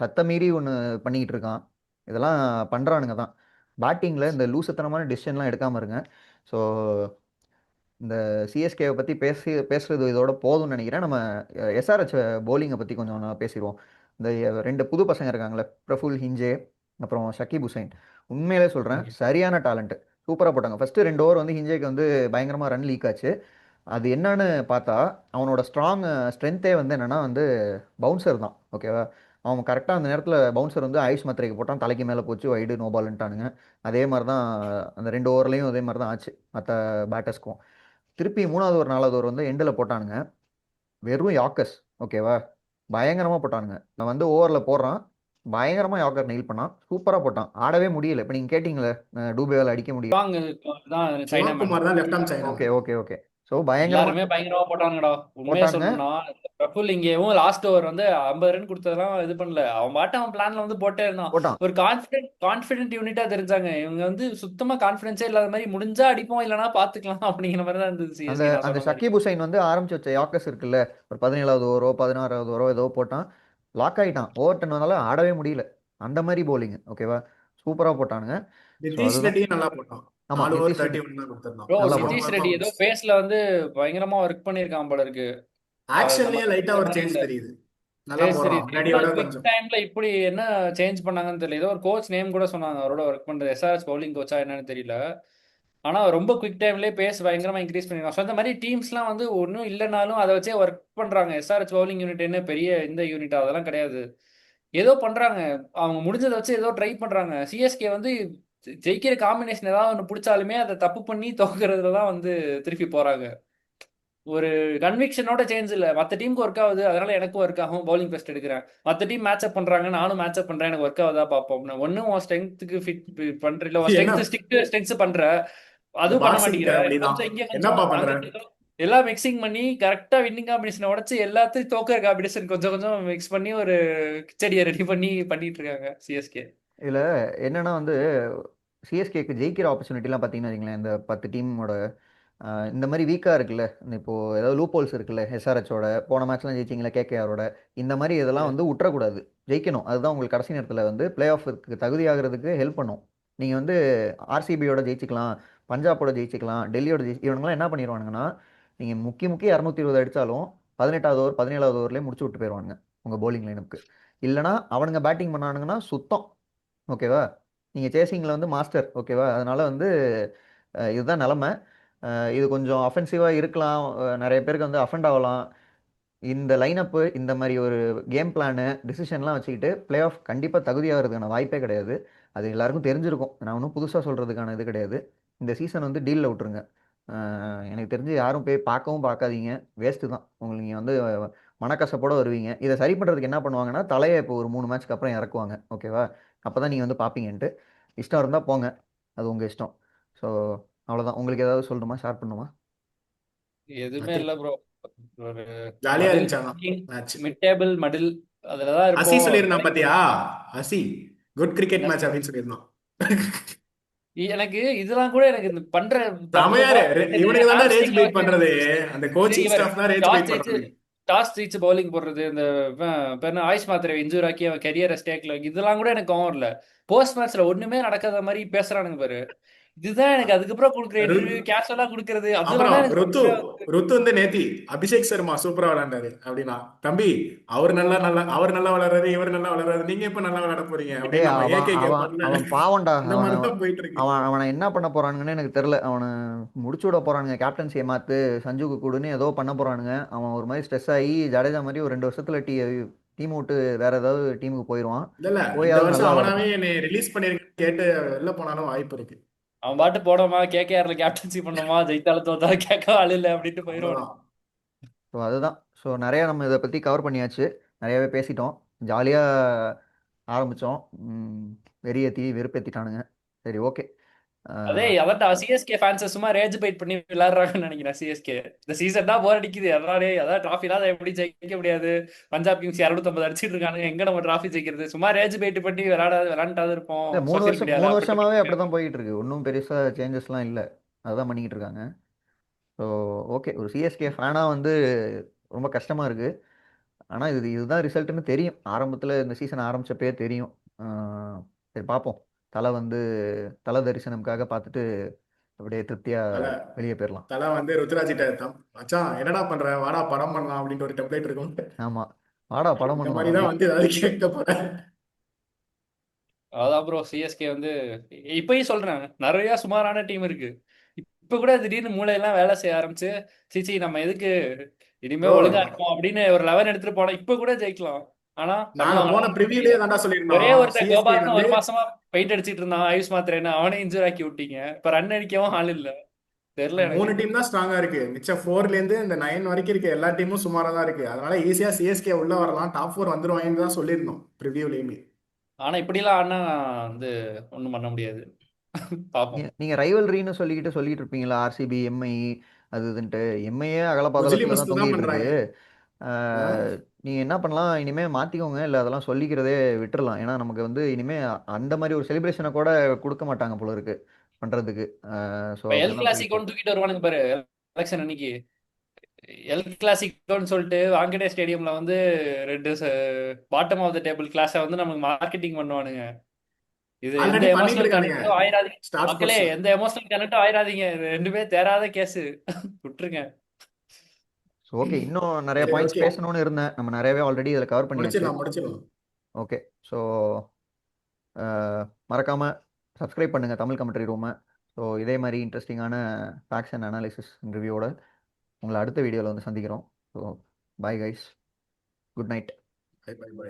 Speaker 1: சத்தமீறி ஒன்று பண்ணிக்கிட்டு இருக்கான். இதெல்லாம் பண்றானுங்க தான். பேட்டிங்ல இந்த லூசுத்தனமான டிசிஷன்லாம் எடுக்காம இருங்க. ஸோ இந்த சிஎஸ்கேவை பற்றி பேசுறது இதோட போதும்னு நினைக்கிறேன். நம்ம எஸ்ஆர்ஹெச் போலிங்கை பற்றி கொஞ்சம் பேசிடுவோம். இந்த 2 புது பசங்க இருக்காங்களே, பிரஃபுல் ஹிஞ்சே, அப்புறம் ஷக்கீப் ஹுசைன். உண்மையிலே சொல்கிறேன், சரியான டேலண்ட். சூப்பராக போட்டாங்க. ஃபஸ்ட்டு 2 ஓவர் வந்து ஹிஞ்சேக்கு வந்து பயங்கரமாக ரன் லீக் ஆச்சு. அது என்னன்னு பார்த்தா, அவனோட ஸ்ட்ரென்த்தே வந்து என்னென்னா வந்து பவுன்சர் தான். ஓகேவா. அவன் கரெக்டாக அந்த நேரத்தில் பவுன்சர் வந்து ஆயுஷ் மத்ரேக்கு போட்டான், தலைக்கு மேலே போச்சு, வைடு நோ பால்ன்ட்டானுங்க. அதே மாதிரி தான் அந்த 2 ஓவர்லையும் அதே மாதிரி தான் ஆச்சு மற்ற பேட்டர்ஸ்க்கும். திருப்பி 3வது ஓவர் 4வது ஓவர் வந்து எண்டில் போட்டானுங்க, வெறும் யாக்கர்ஸ். ஓகேவா. பயங்கரமாக போட்டானுங்க. நான் வந்து ஓவரில் போடுறான், பயங்கரமாக யாக்கர் நெயில் பண்ணான், சூப்பராக போட்டான். ஆடவே முடியல. இப்போ நீங்கள் கேட்டிங்களே, டூபேவால் அடிக்க முடியும்.
Speaker 3: தான் சைனாமேன்.
Speaker 2: சிவகுமார் தான் left hand
Speaker 1: okay
Speaker 2: chinaman.
Speaker 1: Okay okay. So பயங்கரமாக
Speaker 3: எல்லாருமே பயங்கரமா போட்டானுங்கடா. உண்மையை
Speaker 1: போட்டானுங்க.
Speaker 3: சொல்லணும்னா பிரபுல் இங்கேயும் லாஸ்ட் ஓவர் வந்து 50 ரன் கொடுத்ததெல்லாம் இது பண்ணல. அவன் பாட்டு அவன் பிளான்ல வந்து போட்டே இருந்தான்.
Speaker 1: போட்டான்.
Speaker 3: ஒரு கான்பிடென்ட் யூனிட்டா தெரிஞ்சாங்க. இவங்க வந்து சுத்தமா கான்பிடன்ஸே இல்லாத மாதிரி, முடிஞ்சா அடிப்போம் இல்லைன்னா பாத்துக்கலாம் அப்படிங்கிற மாதிரி தான் இருந்தது
Speaker 1: அந்த
Speaker 3: சிஎஸ்கே. நான்
Speaker 1: அந்த
Speaker 3: சொன்ன மாதிரி
Speaker 1: ஷக்கீப் ஹுசைன் வந்து ஆரம்பிச்சு வச்ச யாக்கர்ஸ் இருக்குல்ல, ஒரு 17வது ஓவரோ 16வது ஓவரோ ஏதோ போட்டான், லாக் ஆகிட்டான். ஓவர் டென் வந்தாலும் ஆடவே முடியல. அந்த மாதிரி போலிங். ஓகேவா. சூப்பராக போட்டானுங்க. ஸோ
Speaker 2: நிதிஷ்
Speaker 1: அதுதான்.
Speaker 2: ரெட்டியும் நல்லா போட்டான்.
Speaker 1: ஆமாம்,
Speaker 2: 4 ஓவர்
Speaker 1: நிதிஷ் ரெட்டி
Speaker 2: 31 தான் கொடுத்திருந்தான்.
Speaker 3: ப்ரோ,
Speaker 1: நல்லா
Speaker 2: செம
Speaker 1: போட்டான்.
Speaker 3: சித்தீஷ் ரெட்டி ஏதோ
Speaker 2: பர்ஃபார்மன்ஸ்.
Speaker 3: பேஸ்ல வந்து பயங்கரமா ஒர்க் பண்ணியிருக்கான் போல இருக்கு. நம்ம
Speaker 2: ஆக்ஷன்லயே லைட்டா
Speaker 3: நினைக்கிற
Speaker 2: ஒரு
Speaker 3: மாதிரி இல்ல.
Speaker 2: சேஞ்ச் தெரியுது. நல்லா
Speaker 3: சரி சரி,
Speaker 2: போடுறான்
Speaker 3: என்ன
Speaker 2: முன்னாடியோட
Speaker 3: குவிக்
Speaker 2: கொஞ்சம்.
Speaker 3: டைம்ல இப்படி என்ன சேஞ்ச் பண்ணாங்கன்னு தெரியல. ஏதோ ஒரு கோச் நேம் கூட சொன்னாங்க அவரோட ஒர்க் பண்றது, எஸ்ஆர்எஸ் பவுலிங் கோச்சா என்னன்னு தெரியல. ஆனா ரொம்ப குவிக் டைம்லயே பேஸ் பயங்கரமா இன்க்ரீஸ் பண்ணிருக்காங்க. ஸோ இந்த மாதிரி டீம்ஸ்லாம் வந்து ஒன்றும் இல்லைனாலும் அதை வச்சே ஒர்க் பண்றாங்க. எஸ்ஆர்எச் பவுலிங் யூனிட் என்ன பெரிய இந்த யூனிட் அதெல்லாம் கிடையாது. ஏதோ பண்றாங்க. அவங்க முடிஞ்சதை வச்சு ஏதோ ட்ரை பண்றாங்க. சிஎஸ்கே வந்து ஜெயிக்கிற காம்பினேஷன் ஏதாவது ஒன்று பிடிச்சாலுமே அதை தப்பு பண்ணி தோக்குறதுல தான் வந்து திருப்பி போறாங்க. ஒரு கன்விக்ஷனோட சேஞ்ச் இல்ல. மத்த டீமுக்கு ஒர்க் ஆகுது, அதனால எனக்கும் ஒர்க் ஆகும், பவுலிங் ஃபர்ஸ்ட் எடுக்கிறேன். மத்த டீம் மேட்ச் அப் பண்றாங்க, நானும் மேட்ச் அப் பண்றேன், எனக்கு ஒர்க் ஆகுதா பார்ப்போம். ஒன்னும் உன் ஸ்ட்ரென்த்துக்கு ஃபிட் பண்ற, இல்ல உன்
Speaker 2: என்ன
Speaker 3: ஸ்ட்ரென்த்ஸ் பண்ற,
Speaker 2: இந்த
Speaker 3: அதுவும் பண்ண
Speaker 2: பாக்ஸிங்
Speaker 3: மாட்டேங்கிற.
Speaker 2: அப்படிதான்.
Speaker 3: கொஞ்சம் இங்க
Speaker 2: என்னப்பா
Speaker 3: கொஞ்சம்
Speaker 2: பண்ற?
Speaker 3: அங்க கொஞ்சம் எல்லாம் மிக்சிங் பண்ணி கரெக்டா வின்னிங் காம்பினேஷனை உடைச்சு எல்லாத்தையும் தோக்கிற காம்பினேஷன் கொஞ்சம் கொஞ்சம் மிக்ஸ் பண்ணி ஒரு கிச்சடியை ரெடி பண்ணி பண்ணிட்டு இருக்காங்க சிஎஸ்கே.
Speaker 1: இதில் என்னன்னா வந்து சிஎஸ்கேக்கு ஜெயிக்கிற ஆப்பர்ச்சுனிட்டிலாம் பார்த்தீங்கன்னா வைங்களேன், இந்த 10 டீமோட இந்த மாதிரி வீக்காக இருக்குல்ல, இப்போது ஏதாவது லூப் ஹோல்ஸ் இருக்குல்ல, எஸ்ஆர்ஹெச்சோட போன மேட்ச்லாம் ஜெயிச்சிங்களா, கேகேஆரோட, இந்த மாதிரி இதெல்லாம் வந்து விட்டுறக்கூடாது. ஜெயிக்கணும். அதுதான் உங்களுக்கு கடைசி நேரத்தில் வந்து பிளே ஆஃப்க்கு தகுதியாகிறதுக்கு ஹெல்ப் பண்ணும். நீங்கள் வந்து ஆர்சிபியோட ஜெயிச்சிக்கலாம், பஞ்சாபோட ஜெயிச்சிக்கலாம், டெல்லியோட இவனுங்களாம் என்ன பண்ணிடுவானுங்கன்னா, நீங்கள் முக்கி முக்கி 220 அடித்தாலும் 18வது ஓவர் 17வது ஓவர்லேயே முடிச்சு விட்டு போயிடுவானுங்க உங்கள் bowling லைனுக்கு. இல்லைனா அவனுங்க பேட்டிங் பண்ணானுங்கன்னா சுத்தம். ஓகேவா. நீங்கள் சேசிங்கில் வந்து மாஸ்டர். ஓகேவா. அதனால வந்து இதுதான் நிலமை. இது கொஞ்சம் அஃபென்சிவாக இருக்கலாம், நிறைய பேருக்கு வந்து அஃபெண்ட் ஆகலாம். இந்த லைனப்பு, இந்த மாதிரி ஒரு கேம் பிளானு, டிசிஷன்லாம் வச்சுக்கிட்டு பிளே ஆஃப் கண்டிப்பாக தகுதியாகிறதுக்கான வாய்ப்பே கிடையாது. அது எல்லாருக்கும் தெரிஞ்சிருக்கும். நான் ஒன்றும் புதுசாக சொல்கிறதுக்கான இது கிடையாது. இந்த சீசன் வந்து டீலில் விட்டுருங்க. எனக்கு தெரிஞ்சு யாரும் போய் பார்க்கவும் பார்க்காதீங்க. வேஸ்ட்டு தான். உங்களுக்கு நீங்கள் வந்து மனக்கசப்போட வருவீங்க. இதை சரி பண்ணுறதுக்கு என்ன பண்ணுவாங்கன்னா, தலையை இப்போ ஒரு 3 மேட்ச்க்கு அப்புறம் இறக்குவாங்க. ஓகேவா? அப்போ தான் நீங்கள் வந்து பார்ப்பீங்கன்ட்டு. இஷ்டம் இருந்தால் போங்க. அது உங்கள் இஷ்டம். ஸோ அவ்வளோதான். உங்களுக்கு ஏதாவது சொல்லணுமா, ஷேர் பண்ணுமா?
Speaker 3: எதுவுமே இல்ல ப்ரோ. ஒரு
Speaker 2: ஜாலியா
Speaker 3: மடில்
Speaker 2: இருந்துச்சு ஆனா மேட்ச்.
Speaker 3: மிட் டேபிள் மடில் அதுலதான்
Speaker 2: அசி
Speaker 3: இருப்போம்.
Speaker 2: சொல்லியிருந்தான் பாத்தியா? அசி குட் கிரிக்கெட்
Speaker 3: என்ன
Speaker 2: மேட்ச்
Speaker 3: சொல்
Speaker 2: அப்படின்னு சொல்லியிருந்தான்.
Speaker 3: எனக்கு இதெல்லாம் கூட எனக்கு இந்த பண்ற
Speaker 2: செமையாரு. இவனுக்கு தான் ரேஜ்
Speaker 3: ஹாம்ஸ்ட்ரிங்ல
Speaker 2: பைட் பண்றது. அந்த கோச்சிங்
Speaker 3: இவர்
Speaker 2: ஸ்டாஃப் தான் ரேஜ்
Speaker 3: டாஸ்
Speaker 2: பைட்
Speaker 3: ஜெயிச்சு
Speaker 2: பண்றது.
Speaker 3: டாஸ் ஜெயிச்சு பவுலிங் போடுறது, இந்த பேர் ஆயுஷ் மாத்திரை இன்ஜூர் ஆக்கி அவன் கெரியரை ஸ்டேக்ல இதெல்லாம் கூட எனக்கு கோவம் இல்ல. போஸ்ட் மேட்ச்ல ஒண்ணுமே நடக்காத மாதிரி பேசுறானுங்க பாரு. இதுதான் எனக்கு அதுக்கப்புறம் கொடுக்குற இன்டர்வியூ, கேஷுவலா கொடுக்கறது, அதெல்லாம்
Speaker 2: அப்புறம்
Speaker 3: தான் எனக்கு
Speaker 2: ருத்து
Speaker 3: ரொம்ப
Speaker 2: ருத்து வந்து நேத்தி அபிஷேக் சர்மா சூப்பரா விளையாண்டாரு அப்படின்னா, தம்பி அவர் நல்லா வளர்றாரு, இவர் நல்லா வளர்றாரு, நீங்க எப்ப நல்லா விளையாட போறீங்க
Speaker 1: டேய்,
Speaker 2: அப்படின்னு நம்ம
Speaker 1: அவன்
Speaker 2: ஏகே
Speaker 1: அவன்
Speaker 2: கேட்பார்ல.
Speaker 1: அவன் பாவம்டா.
Speaker 2: அந்த மாதிரிதான் போயிட்டு இருக்கு.
Speaker 1: அவனை என்ன பண்ண போறானுங்கன்னு எனக்கு தெரில. அவனை முடிச்சு விட போறானுங்க. கேப்டன்சியை மாத்து, சஞ்சுக்கு கூடுன்னு ஏதோ பண்ண போறானுங்க. அவன் ஒரு மாதிரி ஸ்ட்ரெஸ் ஆகி ஜடேஜா மாதிரி ஒரு 2 வருஷத்துல டீம் விட்டு வேற ஏதாவது டீமுக்கு போயிடுவான்.
Speaker 2: இல்ல இந்த
Speaker 1: போயாவது
Speaker 2: வருஷம்
Speaker 1: நல்லா
Speaker 2: அவனாவே
Speaker 1: விளாடட்டும்.
Speaker 2: என்னை ரிலீஸ் பண்ணிருக்க கேட்டு வெளில போனாலும் வாய்ப்பு இருக்கு.
Speaker 3: அவன் பாட்டு போனோமா கேகேஆர்ல கேப்டன்சி பண்ணோமா ஜெயித்தாலும் தோத்தாலும் கேட்க ஆள் இல்லை அப்படின்ட்டு போயிடுவானு.
Speaker 2: அவ்வளவுதான்.
Speaker 1: ஸோ அதுதான். ஸோ நிறையா நம்ம இதை பற்றி கவர் பண்ணியாச்சு. நிறையாவே பேசிட்டோம். ஜாலியாக ஆரம்பித்தோம். வெறியேற்றி வெறுப்பேற்றிட்டானுங்க. சரி, ஓகே.
Speaker 3: அதே அதான் சிஎஸ்கே ஃபேன்ஸ் சும்மா ரேஜ் பைட் பண்ணி விளையாடுறாங்கன்னு நினைக்கிறேன். சிஎஸ்கே இந்த சீசன் தான் போர் அடிக்குது. அதான் டிராஃபி இல்லாத எப்படி ஜெயிக்க முடியாது. பஞ்சாப் கிங்ஸ் 250 அடிச்சிட்டு இருக்கானுங்க, எங்க நம்ம டிராஃபி ஜெயிக்கிறது? சும்மா ரேஜ் பைட் பண்ணி விளையாண்டாவது இருப்போம்
Speaker 1: இல்லை,
Speaker 3: சோசியல் மீடியால.
Speaker 1: 3
Speaker 3: அப்படி
Speaker 1: வருஷமாகவே அப்படி
Speaker 3: பண்ணிட்டு
Speaker 1: தான் போயிட்டு இருக்கு. ஒன்றும் பெருசாக சேஞ்சஸ்லாம் இல்லை. அதுதான் பண்ணிக்கிட்டு இருக்காங்க. ஸோ ஓகே, ஒரு சிஎஸ்கே ஃபேனாக வந்து ரொம்ப கஷ்டமாக இருக்குது. ஆனால் இதுதான் ரிசல்ட்டுன்னு தெரியும். ஆரம்பத்தில் இந்த சீசன் ஆரம்பிச்சப்பே தெரியும். சரி, பார்ப்போம். தலை வந்து தலை தரிசனம்காக பார்த்துட்டு அப்படியே திருப்தியாக
Speaker 2: தல
Speaker 1: வெளியே போயிடலாம்.
Speaker 2: தல வந்து ருத்ராஜிட்ட மச்சான் என்னடா பண்ற, வாடா படம் பண்ணலாம் அப்படின்ற ஒரு டெம்ப்ளேட் இருக்கும்.
Speaker 1: ஆமாம், வாடா படம்
Speaker 2: இந்த
Speaker 1: பண்ணுவோம்
Speaker 2: மாதிரி தான்
Speaker 1: அப்படி.
Speaker 2: வந்து ஏதாவது கேட்க போறேன்.
Speaker 3: அதான் ப்ரோ, சிஎஸ்கே வந்து இப்பயும் சொல்றேன், நிறைய சுமாரான டீம் இருக்கு. இப்ப கூட திடீர்னு மூளையெல்லாம் வேலை செய்ய ஆரம்பிச்சு, சீச்சி நம்ம எதுக்கு இனிமே
Speaker 2: ப்ரோ
Speaker 3: ஒழுங்கா இருப்போம் அப்படின்னு ஒரு 11 எடுத்துட்டு போனா இப்ப கூட ஜெயிக்கலாம். ஆனா
Speaker 2: நாங்க
Speaker 3: பண்ணுவாங்களா
Speaker 2: போன
Speaker 3: தெரியல.
Speaker 2: ப்ரிவியூலயே தான்டா
Speaker 3: ஒரே
Speaker 2: சொல்லியிருந்தோம்
Speaker 3: ஒருத்தன்
Speaker 2: சிஎஸ்கே
Speaker 3: கோபால்னு
Speaker 2: வந்து.
Speaker 3: ஒரு மாசமா பெயிண்ட் அடிச்சிட்டு இருந்தான், ஆயுஷ் மாத்திரன்னு, அவனே இன்ஜூர் ஆக்கி விட்டீங்க. இப்ப ரன் அடிக்கவும் ஆள் இல்ல. தெரியல எனக்கு.
Speaker 2: 3 டீம் தான் ஸ்ட்ராங்கா இருக்கு. மிச்சம் 4ல இருந்து இந்த 9 வரைக்கும் இருக்க எல்லா டீமும் சுமாரா தான் இருக்கு. அதனால ஈஸியா சிஎஸ்கே உள்ள வரலாம், டாப் 4 வந்துருவாங்கன்னு தான் சொல்லியிருந்தோம் ப்ரிவியூலயுமே.
Speaker 3: ஆனா இப்படிலாம் ஆனா வந்து ஒண்ணும் பண்ண முடியாது. பாப்போம்.
Speaker 1: நீங்கள் ரைவல்ரின்னு சொல்லிட்டு இருப்பீங்களா, ஆர்சிபி எம்ஐ அது இதுன்ட்டு. எம்ஐயே அகல
Speaker 2: குஜிலி
Speaker 1: பாதாளத்தில் தான்
Speaker 2: மஸ்து தான்
Speaker 1: தொங்கிட்டு இருக்கு.
Speaker 2: பண்றாங்க.
Speaker 1: நீங்கள் என்ன பண்ணலாம், இனிமேல் மாற்றிக்கோங்க. இல்லை அதெல்லாம் சொல்லிக்கிறதே விட்டுறலாம். ஏன்னா நமக்கு வந்து இனிமேல் அந்த மாதிரி ஒரு செலிப்ரேஷனை கூட கொடுக்க மாட்டாங்க போல இருக்கு பண்ணுறதுக்கு. ஸோ
Speaker 3: இப்ப
Speaker 1: அப்படி
Speaker 3: எல்
Speaker 1: தான் போயிட்டு
Speaker 3: கிளாசிக்கோன்னு
Speaker 1: இருக்கு.
Speaker 3: தூக்கிட்டு வருவானுங்க பாரு எலெக்ஷன் அன்னைக்கு. எல் கிளாசிக்கோன்னு சொல்லிட்டு வாங்கடே ஸ்டேடியம்ல வந்து 2 பாட்டம் ஆஃப் த டேபிள் கிளாஸை வந்து நமக்கு மார்க்கெட்டிங் பண்ணுவானுங்க. இது எந்த
Speaker 2: ஆல்ரெடி பண்ணிட்டு
Speaker 3: எமோஷனல்
Speaker 2: இருக்கானுங்க
Speaker 3: கனெக்டும் ஆயிராதீங்க
Speaker 2: ஸ்டார்
Speaker 3: மக்களே,
Speaker 2: ஸ்போர்ட்ஸ்ல.
Speaker 3: எந்த எமோஷனல் கனெக்டும் ஆயிராதீங்க. இது ரெண்டுமே தேராத கேஸ், விட்டுருங்க.
Speaker 1: ஸோ ஓகே, இன்னும் நிறைய
Speaker 2: சரி
Speaker 1: பாயிண்ட்ஸ்
Speaker 2: ஓகே,
Speaker 1: பேசணும்னு இருந்தேன். நம்ம நிறையவே ஆல்ரெடி இதில் கவர் பண்ணியாச்சு.
Speaker 2: முடிச்சிடலாம்.
Speaker 1: ஓகே. ஸோ மறக்காமல் சப்ஸ்கிரைப் பண்ணுங்கள் தமிழ் கமெண்ட்ரி ரூமை. ஸோ இதே மாதிரி இன்ட்ரெஸ்டிங்கான ஃபேக்ட்ஸ் அண்ட் அனாலிசிஸ் ரிவ்யூவோட உங்களை அடுத்த வீடியோவில் வந்து சந்திக்கிறோம். So bye guys, good night.
Speaker 2: Bye bye by.